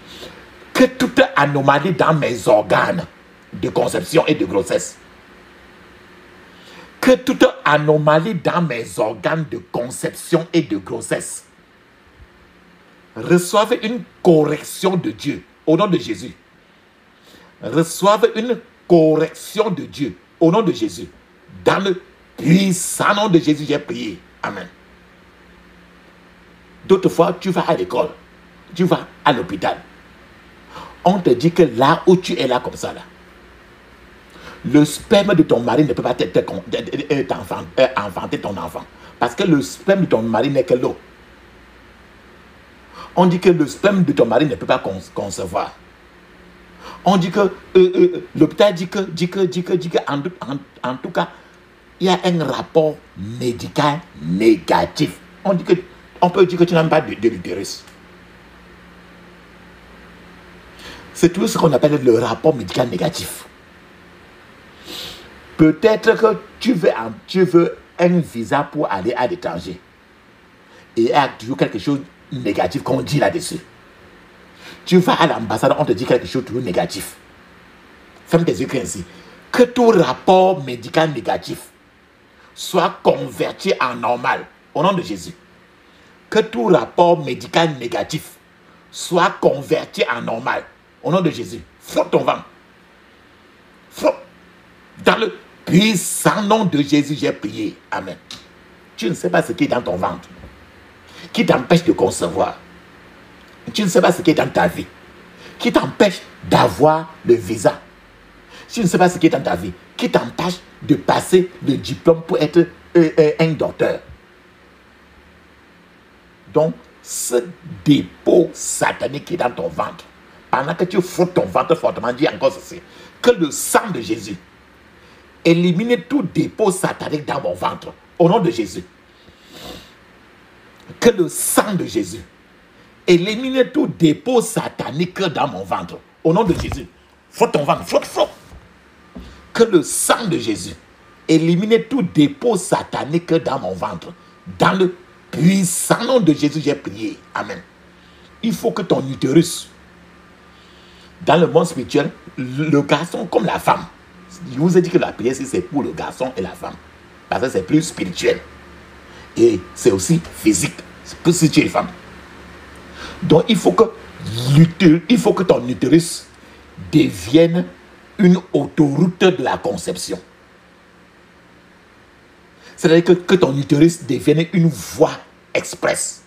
Speaker 1: Que toute anomalie dans mes organes de conception et de grossesse, que toute anomalie dans mes organes de conception et de grossesse reçoive une correction de Dieu au nom de Jésus. Reçoive une correction de Dieu au nom de Jésus. Dans le puissant nom de Jésus, j'ai prié. Amen. D'autres fois, tu vas à l'école, tu vas à l'hôpital. On te dit que là où tu es là comme ça, là, le sperme de ton mari ne peut pas enfanter ton enfant. Parce que le sperme de ton mari n'est que l'eau. On dit que le sperme de ton mari ne peut pas concevoir. On dit que l'hôpital dit que en tout cas, il y a un rapport médical négatif. On peut dire que tu n'as pas de l'utérus. C'est tout ce qu'on appelle le rapport médical négatif. Peut-être que tu veux un visa pour aller à l'étranger. Et il y a toujours quelque chose de négatif qu'on dit là-dessus. Tu vas à l'ambassade, on te dit quelque chose de négatif. Ferme tes yeux ainsi. Que tout rapport médical négatif soit converti en normal. Au nom de Jésus. Que tout rapport médical négatif soit converti en normal. Au nom de Jésus. Frotte ton ventre. Frotte. Dans le puissant nom de Jésus, j'ai prié. Amen. Tu ne sais pas ce qui est dans ton ventre, qui t'empêche de concevoir. Tu ne sais pas ce qui est dans ta vie, qui t'empêche d'avoir le visa. Tu ne sais pas ce qui est dans ta vie, qui t'empêche de passer le diplôme pour être un docteur. Donc, ce dépôt satanique qui est dans ton ventre, pendant que tu frottes ton ventre fortement, dis encore ceci, que le sang de Jésus élimine tout dépôt satanique dans mon ventre, au nom de Jésus. Que le sang de Jésus élimine tout dépôt satanique dans mon ventre, au nom de Jésus. Frotte ton ventre, frotte, frotte. Que le sang de Jésus élimine tout dépôt satanique dans mon ventre. Dans le puissant nom de Jésus, j'ai prié. Amen. Il faut que ton utérus Dans le monde spirituel, le garçon comme la femme. Je vous ai dit que la prière, c'est pour le garçon et la femme. Parce que c'est plus spirituel. Et c'est aussi physique. C'est plus si tu es femme. Donc il faut que ton utérus devienne une autoroute de la conception. C'est-à-dire que ton utérus devienne une voie express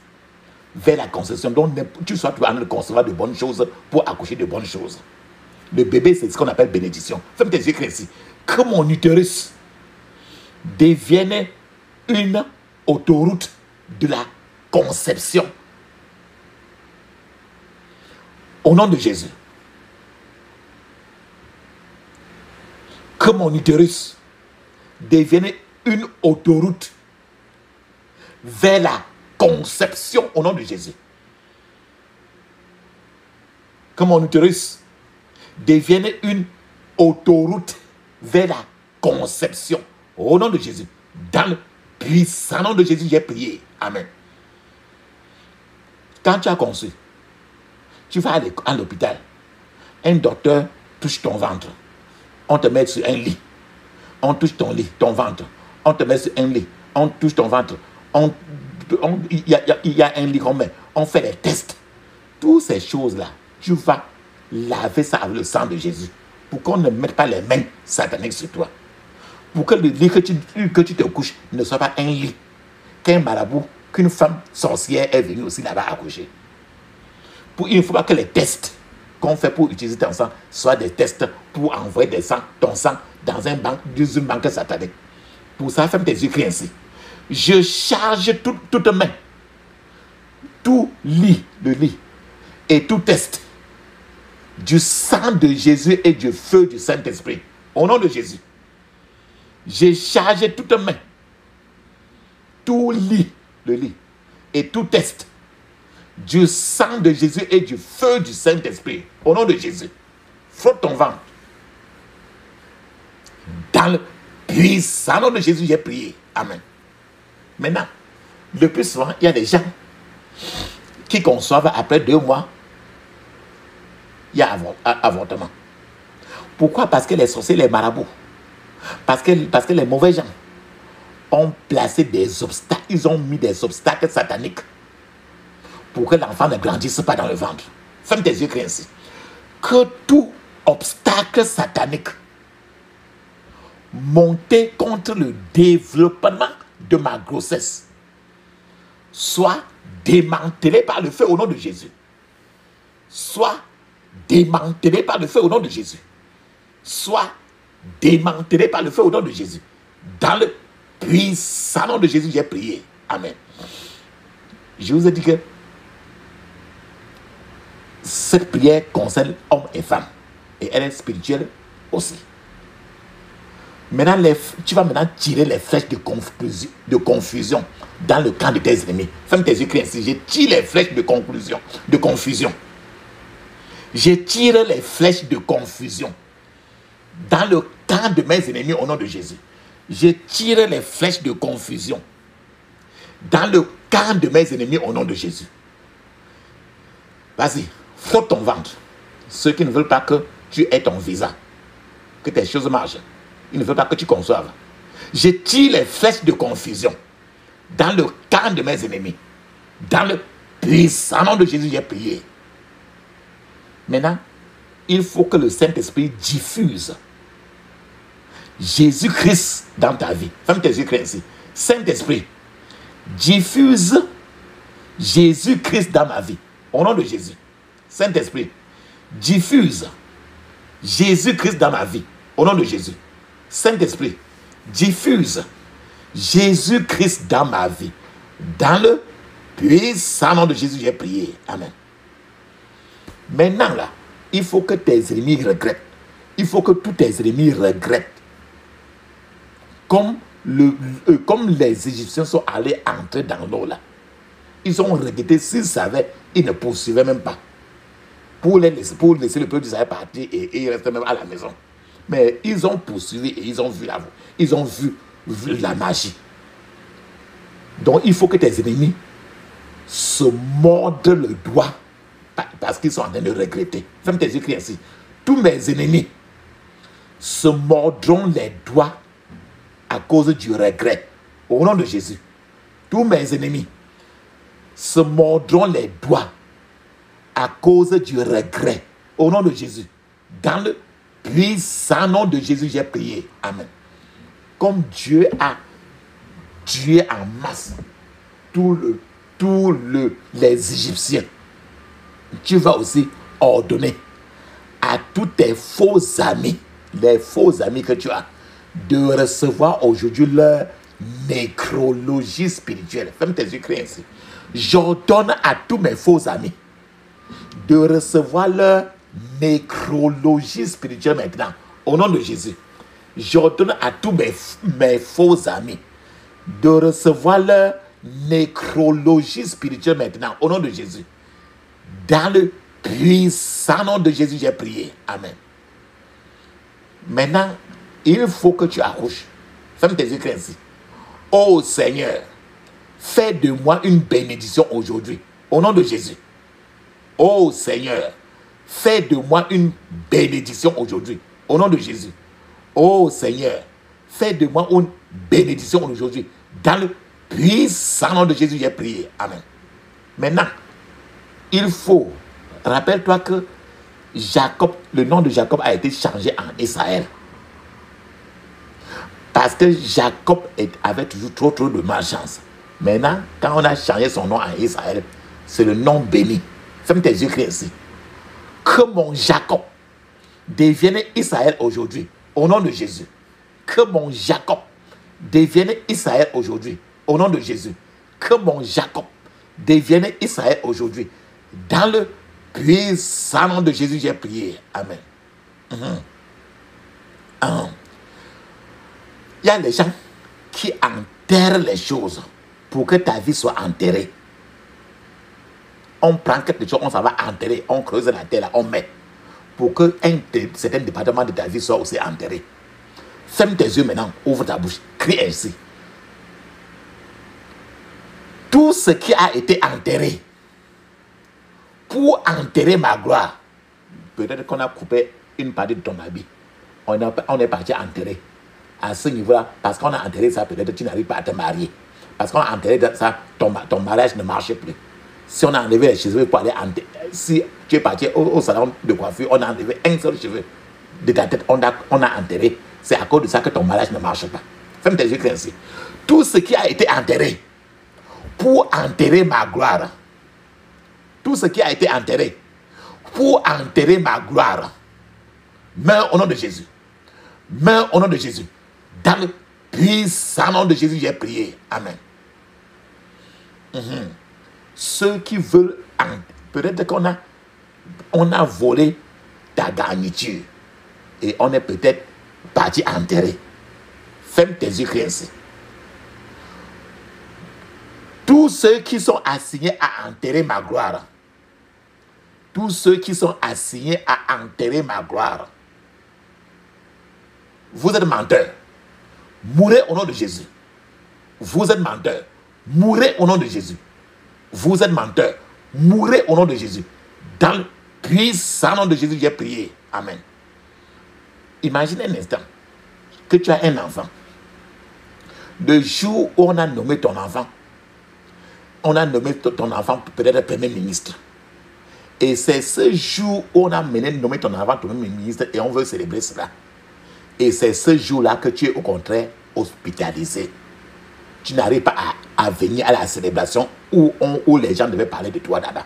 Speaker 1: vers la conception. Donc tu sois en train de concevoir de bonnes choses pour accoucher de bonnes choses. Le bébé, c'est ce qu'on appelle bénédiction. Ferme tes yeux ici. Que mon utérus devienne une autoroute de la conception. Au nom de Jésus. Que mon utérus devienne une autoroute vers la conception au nom de Jésus. Que mon utérus devienne une autoroute vers la conception au nom de Jésus. Dans le puissant nom de Jésus, j'ai prié. Amen. Quand tu as conçu, tu vas à l'hôpital. Un docteur touche ton ventre. On te met sur un lit. On touche ton ventre. On te met sur un lit. On touche ton ventre. Il y a un lit qu'on met. On fait les tests. Toutes ces choses-là, tu vas laver ça avec le sang de Jésus. Pour qu'on ne mette pas les mains sataniques sur toi. Pour que le lit que tu te couches ne soit pas un lit. Qu'un marabout, qu'une femme sorcière est venue aussi là-bas accoucher. Il ne faut pas que les tests qu'on fait pour utiliser ton sang soient des tests pour envoyer ton sang dans une banque satanique. Pour ça, ferme tes yeux ainsi. Je charge toute main, tout lit, le lit, et tout test du sang de Jésus et du feu du Saint-Esprit. Au nom de Jésus. J'ai chargé toute main, tout lit, le lit, et tout test du sang de Jésus et du feu du Saint-Esprit. Au nom de Jésus. Frotte ton ventre. Dans le puissant nom de Jésus, j'ai prié. Amen. Maintenant, le plus souvent, il y a des gens qui conçoivent après 2 mois, il y a avortement. Pourquoi? Parce que les sorciers, les marabouts, parce que les mauvais gens ont placé des obstacles, ils ont mis des obstacles sataniques pour que l'enfant ne grandisse pas dans le ventre. Ferme tes yeux ainsi. Que tout obstacle satanique monté contre le développement de ma grossesse soit démantelé par le feu au nom de Jésus. Soit démantelé par le feu au nom de Jésus. Soit démantelé par le feu au nom de Jésus. Dans le puissant nom de Jésus, j'ai prié. Amen. Je vous ai dit que cette prière concerne hommes et femmes. Et elle est spirituelle aussi. Maintenant, tu vas maintenant tirer les flèches de confusion dans le camp de tes ennemis. Ferme tes yeux ainsi. Je tire les flèches de confusion. Je tire les flèches de confusion dans le camp de mes ennemis au nom de Jésus. Je tire les flèches de confusion dans le camp de mes ennemis au nom de Jésus. Vas-y, frotte ton ventre. Ceux qui ne veulent pas que tu aies ton visa, que tes choses marchent, ils ne veulent pas que tu conçoives. Je tire les flèches de confusion dans le camp de mes ennemis. Dans le puissant nom de Jésus, j'ai prié. Maintenant, il faut que le Saint-Esprit diffuse Jésus-Christ dans ta vie. Ferme tes yeux ainsi. Saint-Esprit, diffuse Jésus-Christ dans ma vie. Au nom de Jésus. Saint-Esprit, diffuse Jésus-Christ dans ma vie. Au nom de Jésus. Saint-Esprit, diffuse Jésus-Christ dans ma vie. Dans le puissant nom de Jésus, j'ai prié. Amen. Maintenant, là, il faut que tes ennemis regrettent. Il faut que tous tes ennemis regrettent. Comme les Égyptiens sont allés entrer dans l'eau, là. Ils ont regretté. S'ils savaient, ils ne poursuivaient même pas. Pour laisser le peuple d'Israël partir et ils restaient même à la maison. Mais ils ont poursuivi et ils ont vu la magie. Donc il faut que tes ennemis se mordent le doigt. Parce parce qu'ils sont en train de regretter. Ferme tes yeux, crie ainsi. Tous mes ennemis se mordront les doigts à cause du regret. Au nom de Jésus. Tous mes ennemis se mordront les doigts à cause du regret. Au nom de Jésus. Dans le puissant nom de Jésus, j'ai prié. Amen. Comme Dieu a tué en masse les Égyptiens, tu vas aussi ordonner à tous tes faux amis, les faux amis que tu as, de recevoir aujourd'hui leur nécrologie spirituelle. Ferme tes yeux, crie ainsi. J'ordonne à tous mes faux amis de recevoir leur nécrologie spirituelle maintenant. Au nom de Jésus. J'ordonne à tous mes faux amis de recevoir leur nécrologie spirituelle maintenant. Au nom de Jésus. Dans le puissant nom de Jésus, j'ai prié. Amen. Maintenant, il faut que tu accouches. Ferme tes yeux ainsi. Oh Seigneur, fais de moi une bénédiction aujourd'hui. Au nom de Jésus. Oh Seigneur, fais de moi une bénédiction aujourd'hui. Au nom de Jésus. Oh Seigneur, fais de moi une bénédiction aujourd'hui. Dans le puissant nom de Jésus, j'ai prié. Amen. Maintenant, il faut, rappelle-toi que Jacob, le nom de Jacob a été changé en Israël. Parce que Jacob avait toujours trop de malchance. Maintenant, quand on a changé son nom en Israël, c'est le nom béni. Ferme tes yeux, crie ainsi. Que mon Jacob devienne Israël aujourd'hui, au nom de Jésus. Que mon Jacob devienne Israël aujourd'hui, au nom de Jésus. Que mon Jacob devienne Israël aujourd'hui. Dans le puissant nom de Jésus, j'ai prié. Amen. Il y a des gens qui enterrent les choses pour que ta vie soit enterrée. On prend quelque chose, on s'en va enterrer, on creuse la terre, là, on met. Pour que certain département de ta vie soit aussi enterré. Ferme tes yeux maintenant, ouvre ta bouche, crie ainsi. Tout ce qui a été enterré, pour enterrer ma gloire, peut-être qu'on a coupé une partie de ton habit, on est parti enterrer. À ce niveau-là, parce qu'on a enterré ça, peut-être tu n'arrives pas à te marier. Parce qu'on a enterré ça, ton mariage ne marchait plus. Si on a enlevé les cheveux pour aller enterrer, si tu es parti au salon de coiffure, on a enlevé un seul cheveu de ta tête, on a enterré. C'est à cause de ça que ton mariage ne marche pas. Ferme tes yeux ainsi. Tout ce qui a été enterré pour enterrer ma gloire, tout ce qui a été enterré pour enterrer ma gloire, meurs au nom de Jésus. Meurs au nom de Jésus. Dans le puissant nom de Jésus, j'ai prié. Amen. Ceux qui veulent, peut-être qu'on a volé ta garniture et on est peut-être parti enterrer. Ferme tes yeux, crie ainsi. Tous ceux qui sont assignés à enterrer ma gloire, tous ceux qui sont assignés à enterrer ma gloire, vous êtes menteurs. Mourrez au nom de Jésus. Vous êtes menteurs. Mourrez au nom de Jésus. Vous êtes menteurs. Mourrez au nom de Jésus. Dans le puissant nom de Jésus, j'ai prié. Amen. Imagine un instant que tu as un enfant. Le jour où on a nommé ton enfant, on a nommé ton enfant peut-être Premier ministre. Et c'est ce jour où on a nommé ton enfant Premier ministre et on veut célébrer cela. Et c'est ce jour-là que tu es au contraire hospitalisé. Tu n'arrives pas à venir à la célébration où les gens devaient parler de toi là-bas.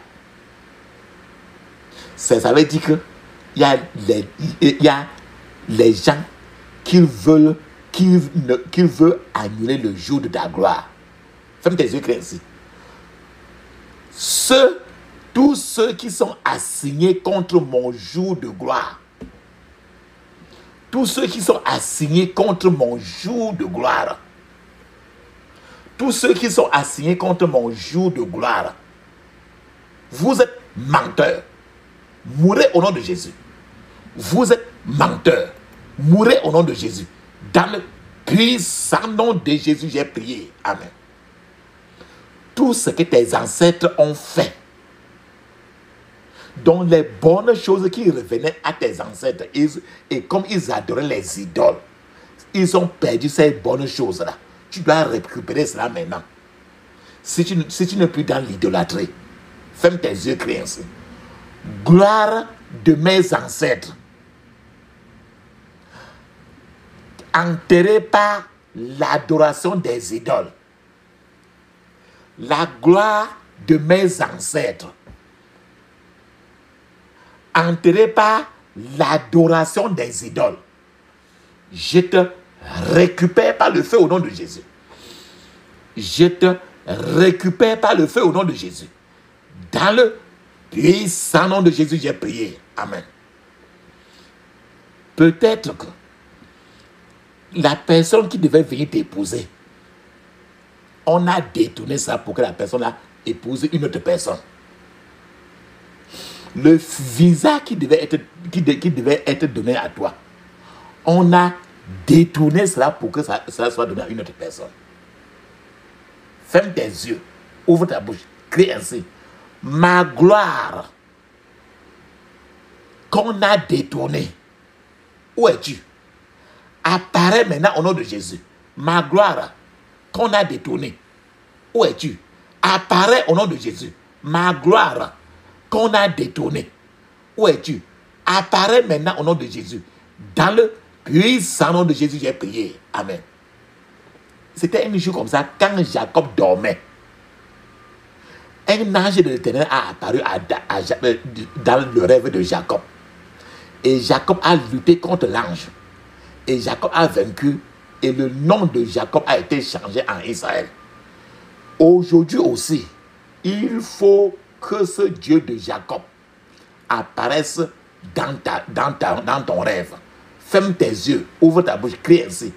Speaker 1: Ça veut dire qu'il y a les gens qui veulent annuler le jour de ta gloire. Ferme tes yeux, ainsi. Tous ceux qui sont assignés contre mon jour de gloire, tous ceux qui sont assignés contre mon jour de gloire, tous ceux qui sont assignés contre mon jour de gloire, vous êtes menteurs. Mourrez au nom de Jésus. Vous êtes menteurs. Mourrez au nom de Jésus. Dans le puissant nom de Jésus, j'ai prié. Amen. Tout ce que tes ancêtres ont fait, Donc les bonnes choses qui revenaient à tes ancêtres, et comme ils adoraient les idoles, ils ont perdu ces bonnes choses-là. Tu dois récupérer cela maintenant. Si tu n'es plus dans l'idolâtrie, ferme tes yeux, crie ainsi. Gloire de mes ancêtres, enterrés par l'adoration des idoles. La gloire de mes ancêtres, enterrés par l'adoration des idoles. Je te récupère par le feu au nom de Jésus. Je te récupère par le feu au nom de Jésus. Dans le puissant nom de Jésus, j'ai prié. Amen. Peut-être que la personne qui devait venir t'épouser, on a détourné ça pour que la personne a épousé une autre personne. Le visa qui devait être donné à toi, on a détourné cela pour que ça soit donné à une autre personne. Ferme tes yeux, ouvre ta bouche, crie ainsi. Ma gloire qu'on a détournée, où es-tu? Apparaît maintenant au nom de Jésus. Ma gloire qu'on a détournée, où es-tu? Apparaît au nom de Jésus. Ma gloire qu'on a détournée, où es-tu? Apparaît maintenant au nom de Jésus. Dans le puissant nom de Jésus, j'ai prié. Amen. C'était un jour comme ça, quand Jacob dormait. Un ange de l'Éternel a apparu dans le rêve de Jacob. Et Jacob a lutté contre l'ange. Et Jacob a vaincu. Et le nom de Jacob a été changé en Israël. Aujourd'hui aussi, il faut que ce Dieu de Jacob apparaisse dans ton rêve. Ferme tes yeux, ouvre ta bouche, crie ainsi.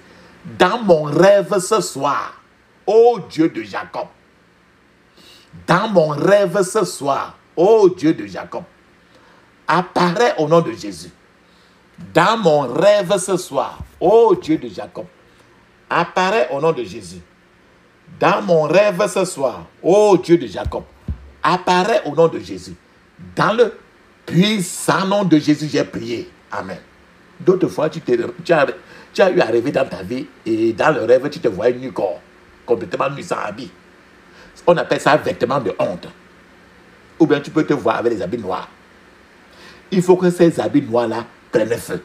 Speaker 1: Dans mon rêve ce soir, ô Dieu de Jacob, dans mon rêve ce soir, ô Dieu de Jacob, apparaît au nom de Jésus. Dans mon rêve ce soir, ô Dieu de Jacob, apparaît au nom de Jésus. Dans mon rêve ce soir, ô Dieu de Jacob, apparaît au nom de Jésus. Dans le puissant nom de Jésus, j'ai prié. Amen. D'autres fois, tu as eu à rêver dans ta vie et dans le rêve, tu te voyais nu corps, complètement nu sans habit. On appelle ça vêtement de honte. Ou bien tu peux te voir avec les habits noirs. Il faut que ces habits noirs-là prennent feu.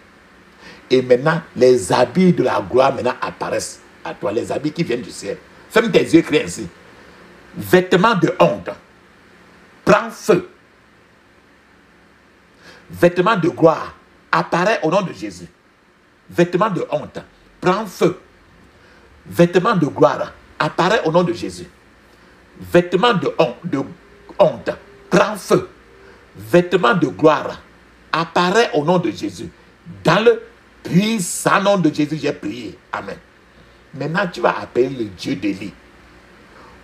Speaker 1: Et maintenant, les habits de la gloire maintenant apparaissent à toi, les habits qui viennent du ciel. Ferme tes yeux, crie ainsi. Vêtements de honte, prends feu. Vêtements de gloire, apparaît au nom de Jésus. Vêtements de honte, prends feu. Vêtements de gloire, apparaît au nom de Jésus. Vêtements de honte, prends feu. Vêtements de gloire, apparaît au nom de Jésus. Dans le puissant nom de Jésus, j'ai prié. Amen. Maintenant, tu vas appeler le Dieu d'Élie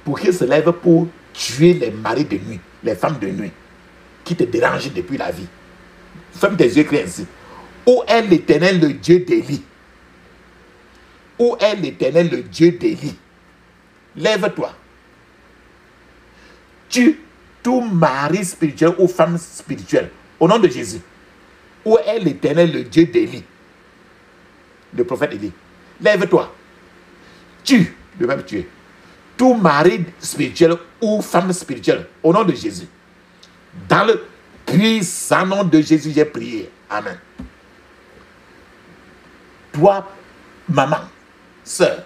Speaker 1: pour qu'il se lève pour tuer les maris de nuit, les femmes de nuit qui te dérangent depuis la vie. Ferme tes yeux, crie ainsi. Où est l'Éternel, le Dieu d'Élie? Où est l'Éternel, le Dieu d'Élie? Lève-toi. Tue tout mari spirituel ou femme spirituelle au nom de Jésus. Où est l'Éternel, le Dieu d'Élie? Le prophète Élie. Lève-toi. Tue, le même tuer. Tout mari spirituel ou femme spirituelle au nom de Jésus. Dans le puissant nom de Jésus, j'ai prié. Amen. Toi, maman, soeur,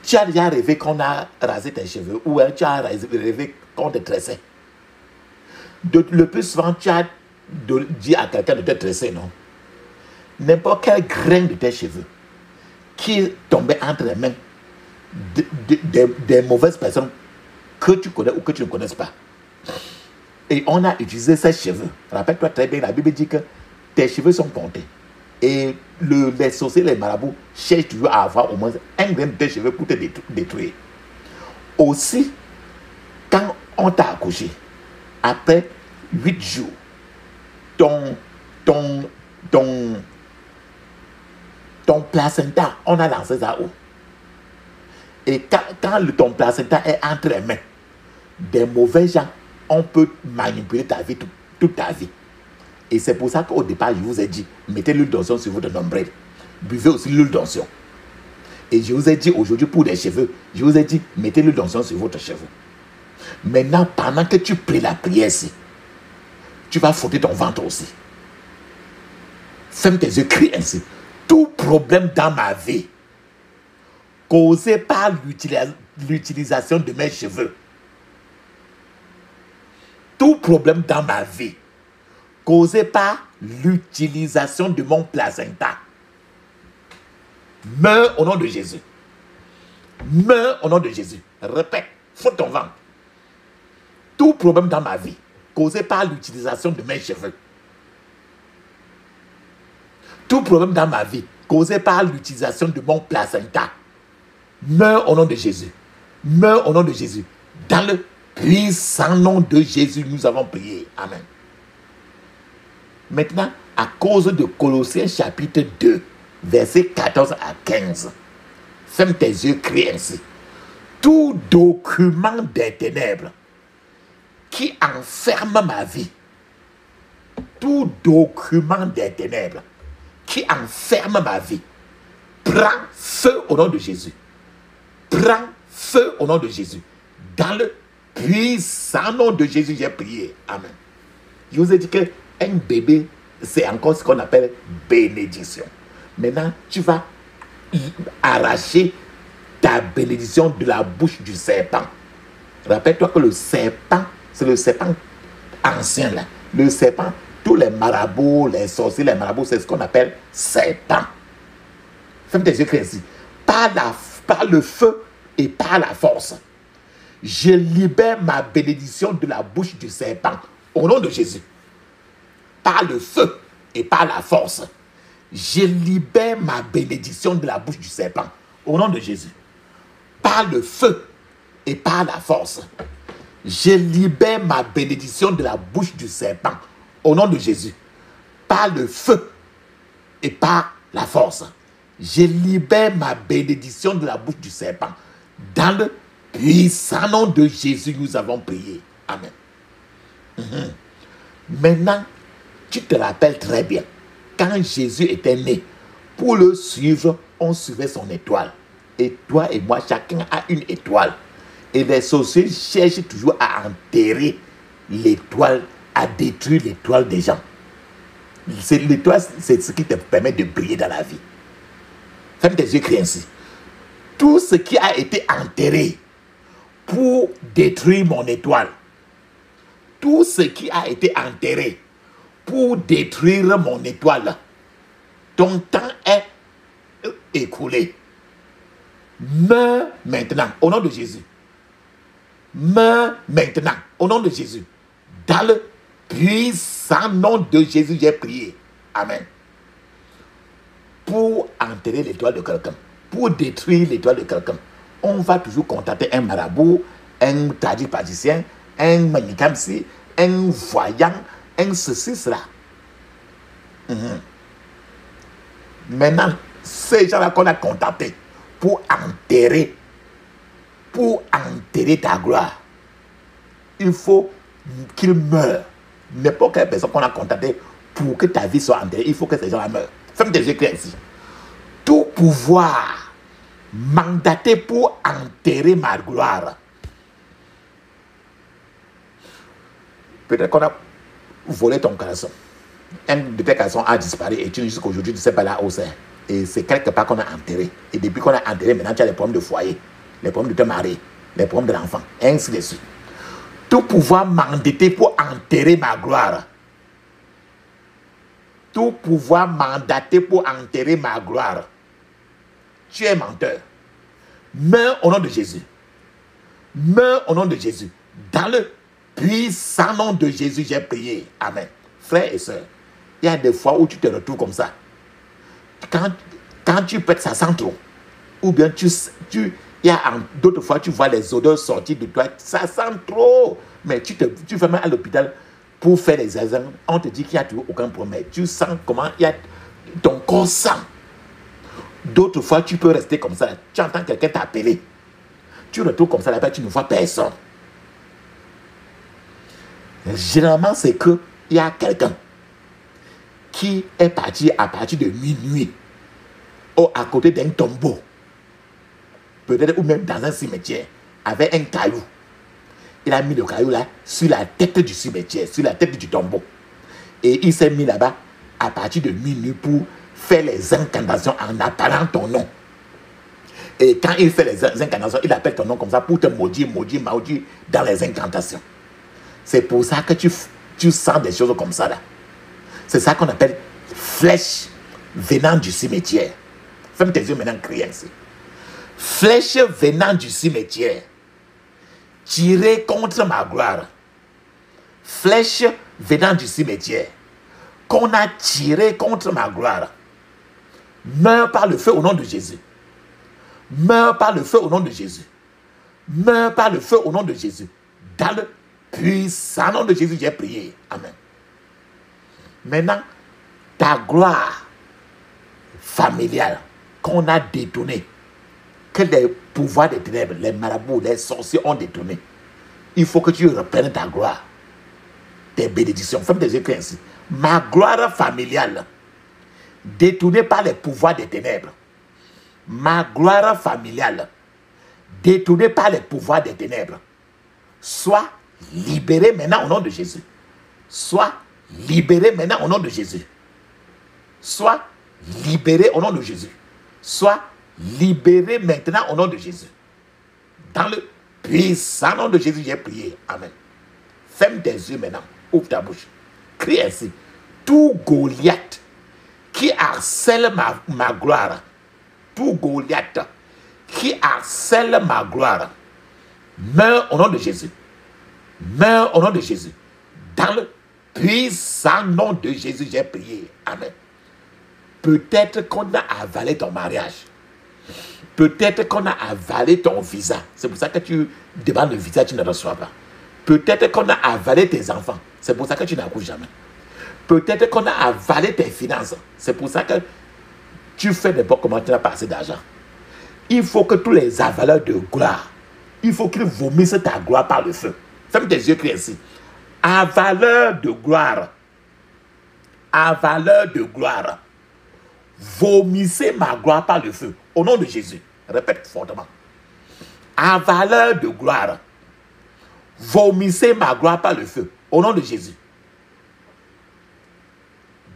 Speaker 1: tu as déjà rêvé qu'on a rasé tes cheveux ou tu as rêvé qu'on te tressait. Le plus souvent, tu as dit à quelqu'un de te tresser, non? N'importe quel grain de tes cheveux qui tombait entre les mains des mauvaises personnes que tu connais ou que tu ne connaisses pas. Et on a utilisé ces cheveux. Rappelle-toi très bien, la Bible dit que tes cheveux sont comptés. Et les sorciers, les marabouts cherchent toujours à avoir au moins un grain de tes cheveux pour te détruire. Aussi, quand on t'a accouché, après 8 jours, ton placenta, on a lancé ça haut. Et quand ton placenta est entre les mains des mauvais gens on peut manipuler ta vie toute ta vie. Et c'est pour ça qu'au départ, je vous ai dit, mettez l'huile d'onction sur votre nombril. Buvez aussi l'huile d'onction. Et je vous ai dit aujourd'hui pour les cheveux, je vous ai dit, mettez l'huile d'onction sur votre cheveux. Maintenant, pendant que tu pries la prière ici, tu vas frotter ton ventre aussi. Ferme tes yeux, crie ainsi. Tout problème dans ma vie causé par l'utilisation de mes cheveux, tout problème dans ma vie causé par l'utilisation de mon placenta, meurs au nom de Jésus. Meurs au nom de Jésus. Répète, frotte ton ventre. Tout problème dans ma vie causé par l'utilisation de mes cheveux, tout problème dans ma vie causé par l'utilisation de mon placenta, meurs au nom de Jésus. Meurs au nom de Jésus. Dans le puissant nom de Jésus, nous avons prié. Amen. Maintenant, à cause de Colossiens chapitre 2, versets 14 à 15, ferme tes yeux, crie ainsi. Tout document des ténèbres qui enferme ma vie, tout document des ténèbres qui enferme ma vie, prends feu au nom de Jésus. Prends feu au nom de Jésus. Dans le puissant nom de Jésus, j'ai prié. Amen. Je vous ai dit qu'un bébé, c'est encore ce qu'on appelle bénédiction. Maintenant, tu vas arracher ta bénédiction de la bouche du serpent. Rappelle-toi que le serpent, c'est le serpent ancien là. Le serpent, tous les marabouts, les sorciers, les marabouts, c'est ce qu'on appelle serpent. Ferme tes yeux, crie ainsi. Par le feu et par la force, je libère ma bénédiction de la bouche du serpent. Au nom de Jésus. Par le feu et par la force, je libère ma bénédiction de la bouche du serpent. Au nom de Jésus. Par le feu et par la force, je libère ma bénédiction de la bouche du serpent. Au nom de Jésus. Par le feu et par la force, je libère ma bénédiction de la bouche du serpent. Dans le puissant nom de Jésus, nous avons prié. Amen. Maintenant, tu te rappelles très bien, quand Jésus était né, pour le suivre, on suivait son étoile. Et toi et moi, chacun a une étoile. Et les sorciers cherchent toujours à enterrer l'étoile, à détruire l'étoile des gens. L'étoile, c'est ce qui te permet de briller dans la vie. Ferme tes yeux, crie ainsi. Tout ce qui a été enterré pour détruire mon étoile, tout ce qui a été enterré pour détruire mon étoile, ton temps est écoulé. Meurs maintenant, au nom de Jésus. Meurs maintenant, au nom de Jésus. Dans le puissant nom de Jésus, j'ai prié. Amen. Pour enterrer l'étoile de quelqu'un, pour détruire l'étoile de quelqu'un, on va toujours contacter un marabout, un tradipraticien, un manikamsi, un voyant, un ceci, cela. Maintenant, ces gens-là qu'on a contactés pour enterrer ta gloire, il faut qu'ils meurent. N'importe quelle personne qu'on a contactée pour que ta vie soit enterrée, il faut que ces gens-là meurent. Ferme tes yeux clairs ici. Tout pouvoir mandaté pour enterrer ma gloire. Peut-être qu'on a volé ton caleçon. Un de tes caleçons a disparu et tu jusqu'à aujourd'hui, tu ne sais pas là où c'est. Et c'est quelque part qu'on a enterré. Et depuis qu'on a enterré, maintenant tu as les problèmes de foyer, les problèmes de te marier, les problèmes de l'enfant, et ainsi de suite. Tout pouvoir mandaté pour enterrer ma gloire. Tout pouvoir mandaté pour enterrer ma gloire. Tu es menteur. Meurs au nom de Jésus. Meurs au nom de Jésus. Dans le puissant nom de Jésus, j'ai prié. Amen. Frères et sœurs, il y a des fois où tu te retrouves comme ça. Quand tu pètes, ça sent trop. Ou bien il y a d'autres fois, tu vois les odeurs sortir de toi. Ça sent trop. Mais tu vas même à l'hôpital pour faire les examens. On te dit qu'il n'y a toujours aucun problème. Tu sens comment ton corps sent. D'autres fois, tu peux rester comme ça. Tu entends quelqu'un t'appeler. Tu retrouves comme ça là-bas, tu ne vois personne. Généralement, c'est qu'il y a quelqu'un qui est parti à partir de minuit à côté d'un tombeau, peut-être ou même dans un cimetière, avec un caillou. Il a mis le caillou là sur la tête du cimetière, sur la tête du tombeau. Et il s'est mis là-bas à partir de minuit pour faire les incantations en appelant ton nom. Et quand il fait les incantations, il appelle ton nom comme ça pour te maudire dans les incantations. C'est pour ça que tu sens des choses comme ça là. C'est ça qu'on appelle flèche venant du cimetière. Ferme tes yeux maintenant, crie ainsi. Flèche venant du cimetière, tirée contre ma gloire. Flèche venant du cimetière, qu'on a tirée contre ma gloire. Meurs par le feu au nom de Jésus. Meurs par le feu au nom de Jésus. Meurs par le feu au nom de Jésus. Dans le puissant nom de Jésus, j'ai prié. Amen. Maintenant, ta gloire familiale qu'on a détournée, que les pouvoirs des ténèbres, les marabouts, les sorciers ont détourné, il faut que tu reprennes ta gloire, tes bénédictions. Ferme tes yeux ainsi. Ma gloire familiale, détournée par les pouvoirs des ténèbres, ma gloire familiale, détournée par les pouvoirs des ténèbres, soit libérée maintenant au nom de Jésus. Soit libérée maintenant au nom de Jésus. Soit libérée au nom de Jésus. Soit libérée maintenant au nom de Jésus. Dans le puissant nom de Jésus, j'ai prié. Amen. Ferme tes yeux maintenant. Ouvre ta bouche. Crie ainsi. Tout Goliath qui harcèle ma gloire, tout Goliath qui harcèle ma gloire, meurt au nom de Jésus. Meurt au nom de Jésus. Dans le puissant nom de Jésus, j'ai prié. Amen. Peut-être qu'on a avalé ton mariage. Peut-être qu'on a avalé ton visa. C'est pour ça que tu demandes le visa, tu ne reçois pas. Peut-être qu'on a avalé tes enfants. C'est pour ça que tu n'accouches jamais. Peut-être qu'on a avalé tes finances. C'est pour ça que tu fais n'importe comment, tu n'as pas assez d'argent. Il faut que tous les avaleurs de gloire, il faut qu'ils vomissent ta gloire par le feu. Ferme tes yeux, crie ainsi. Avaleur de gloire. Avaleur de gloire. Vomissez ma gloire par le feu. Au nom de Jésus. Répète fortement. Avaleur de gloire. Vomissez ma gloire par le feu. Au nom de Jésus.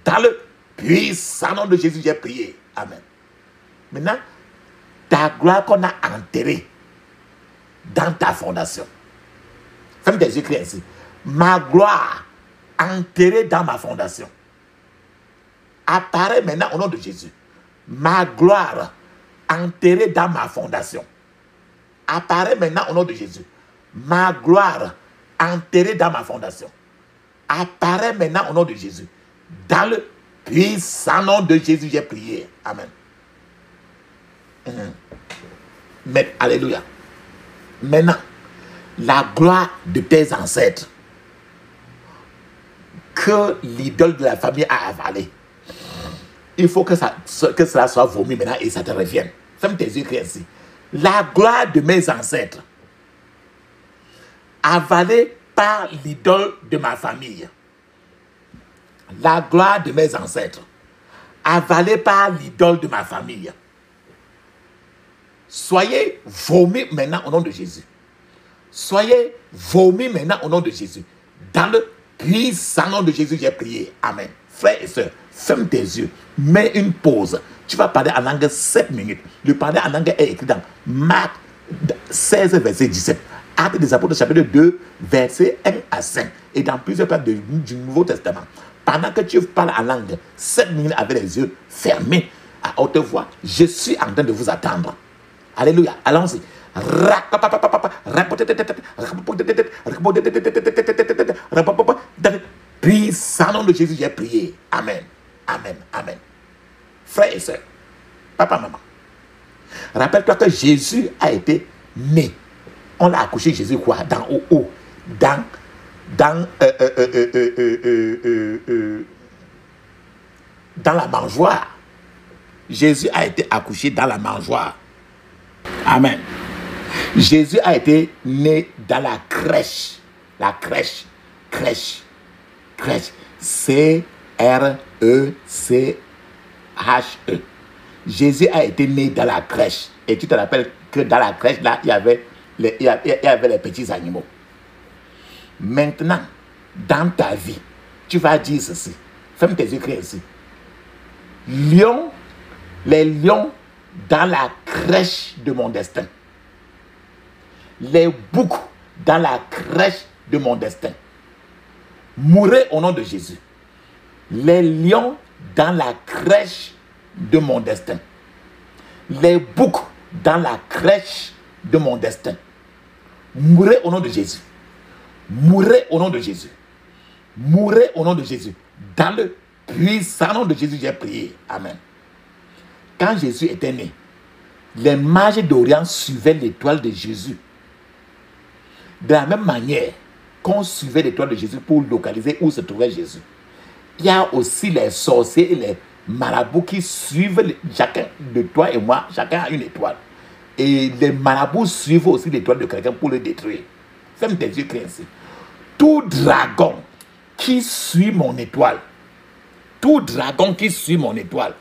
Speaker 1: Dans le puissant nom de Jésus, j'ai prié. Amen. Maintenant, ta gloire qu'on a enterrée dans ta fondation. Ferme tes yeux, crie ainsi. Ma gloire enterrée dans ma fondation apparaît maintenant au nom de Jésus. Ma gloire enterrée dans ma fondation apparaît maintenant au nom de Jésus. Ma gloire enterrée dans ma fondation apparaît maintenant au nom de Jésus. Dans le puissant nom de Jésus, j'ai prié. Amen. Mais, alléluia. Maintenant, la gloire de tes ancêtres que l'idole de la famille a avalé, il faut que cela soit vomi maintenant et ça te revienne. Ferme tes yeux, crie ainsi. La gloire de mes ancêtres avalée par l'idole de ma famille. La gloire de mes ancêtres avalée par l'idole de ma famille. Soyez vomis maintenant au nom de Jésus. Soyez vomis maintenant au nom de Jésus. Dans le puissant nom de Jésus, j'ai prié. Amen. Frères et sœurs, ferme tes yeux. Mets une pause. Tu vas parler en langue 7 minutes. Le parler en langue est écrit dans Marc 16, verset 17. Actes des Apôtres, chapitre 2, verset 1 à 5. Et dans plusieurs pages du Nouveau Testament. Pendant que tu parles en langue 7 minutes avec les yeux fermés, à haute voix, je suis en train de vous attendre. Alléluia. Allons-y. Puissant nom de Jésus, j'ai prié. Amen. Amen. Amen. Frères et sœurs, papa, maman, rappelle-toi que Jésus a été né. On l'a accouché, Jésus, quoi? Dans haut. Dans la mangeoire. Jésus a été accouché dans la mangeoire. Amen. Jésus a été né dans la crèche. La crèche crèche. Crèche. C-R-E-C-H-E. Jésus a été né dans la crèche. Et tu te rappelles que dans la crèche, là, il y avait les petits animaux. Maintenant, dans ta vie, tu vas dire ceci. Ferme tes yeux, crie ici. Lion, les lions dans la crèche de mon destin. Les boucs dans la crèche de mon destin. Mourez au nom de Jésus. Les lions dans la crèche de mon destin. Les boucs dans la crèche de mon destin. Mourez au nom de Jésus. Mourez au nom de Jésus. Mourez au nom de Jésus. Dans le puissant nom de Jésus, j'ai prié. Amen. Quand Jésus était né, les mages d'Orient suivaient l'étoile de Jésus. De la même manière qu'on suivait l'étoile de Jésus pour localiser où se trouvait Jésus. Il y a aussi les sorciers et les marabouts qui suivent chacun de toi et moi, chacun a une étoile. Et les marabouts suivent aussi l'étoile de quelqu'un pour le détruire. Ferme tes yeux, crie ainsi. Tout dragon qui suit mon étoile, tout dragon qui suit mon étoile,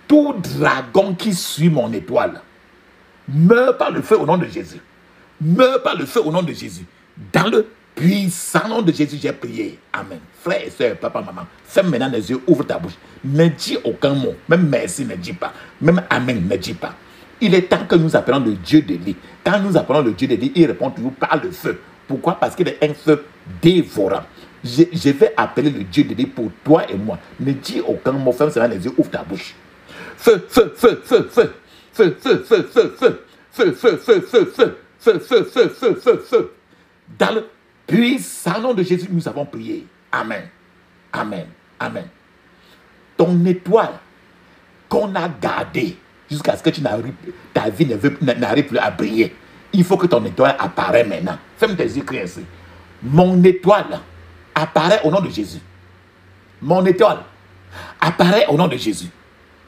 Speaker 1: tout dragon qui suit mon étoile, meurt par le feu au nom de Jésus. Meurt par le feu au nom de Jésus. Dans le puissant nom de Jésus, j'ai prié. Amen. Frères et sœurs, papa, maman, ferme maintenant les yeux, ouvre ta bouche. Ne dis aucun mot. Même merci, ne dis pas. Même amen, ne dis pas. Il est temps que nous appelons le Dieu d'Élie. Quand nous appelons le Dieu d'Élie, il répond toujours par le feu. Pourquoi? Parce qu'il est un feu dévorant. Je vais appeler le Dieu d'Élie pour toi et moi. Ne dis aucun mot. Ferme seulement les yeux, ouvre ta bouche. Feu, feu, feu, feu, feu. Feu, feu, feu, feu, feu. Feu, feu, feu, feu, feu. Feu, feu, feu, feu, feu, feu. Dans le puissant nom de Jésus, nous avons prié. Amen. Amen. Amen. Ton étoile qu'on a gardée jusqu'à ce que ta vie n'arrive plus à briller. Il faut que ton étoile apparaisse maintenant. Ferme tes yeux, crie ainsi. Mon étoile apparaît au nom de Jésus. Mon étoile apparaît au nom de Jésus.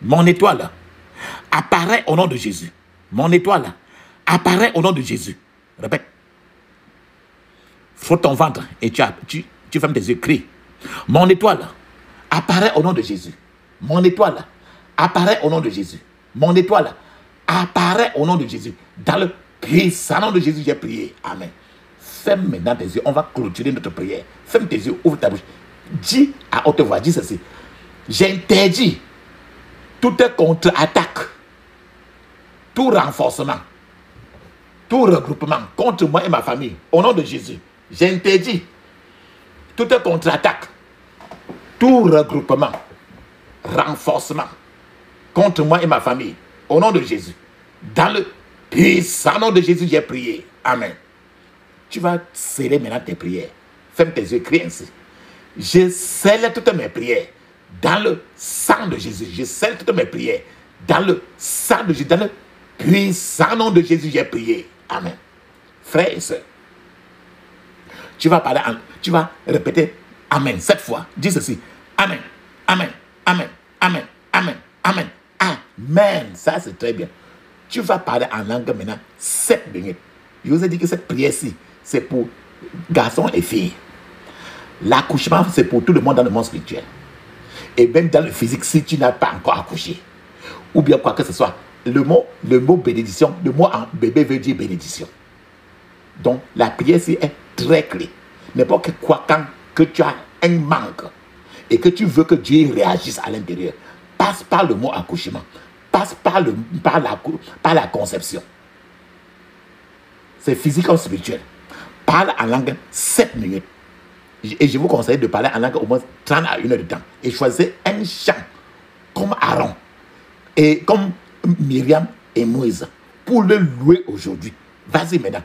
Speaker 1: Mon étoile apparaît au nom de Jésus. Mon étoile apparaît au nom de Jésus. Répète. Frotte ton ventre et tu fermes tes yeux, crie. Mon étoile apparaît au nom de Jésus. Mon étoile apparaît au nom de Jésus. Mon étoile apparaît au nom de Jésus. Dans le puissant nom de Jésus, j'ai prié. Amen. Ferme maintenant tes yeux. On va clôturer notre prière. Ferme tes yeux, ouvre ta bouche. Dis à haute voix, dis ceci. J'interdis toute contre-attaque, tout renforcement, tout regroupement contre moi et ma famille. Au nom de Jésus, j'interdis toute contre-attaque, tout regroupement, renforcement contre moi et ma famille. Au nom de Jésus. Dans le puissant nom de Jésus, j'ai prié. Amen. Tu vas sceller maintenant tes prières. Ferme tes yeux, crie ainsi. Je scelle toutes mes prières dans le sang de Jésus. Je scelle toutes mes prières dans le sang de Jésus. Dans le puissant nom de Jésus, j'ai prié. Amen. Frères et sœurs, tu vas répéter Amen 7 fois. Dis ceci. Amen. Amen. Amen. Amen. Amen. Amen. Amen. Ça, c'est très bien. Tu vas parler en langue maintenant 7 minutes. Je vous ai dit que cette prière-ci, c'est pour garçons et filles. L'accouchement, c'est pour tout le monde dans le monde spirituel. Et même dans le physique, si tu n'as pas encore accouché, ou bien quoi que ce soit, le mot bénédiction, le mot en bébé veut dire bénédiction. Donc, la prière-ci est très clé. N'importe quoi, quand que tu as un manque et que tu veux que Dieu réagisse à l'intérieur, passe par le mot accouchement, passe par la conception. C'est physique comme spirituel. Parle en langue 7 minutes. Et je vous conseille de parler en langue au moins 30 à 1 heure de temps. Et choisissez un chant comme Aaron et comme Myriam et Moïse pour le louer aujourd'hui. Vas-y maintenant.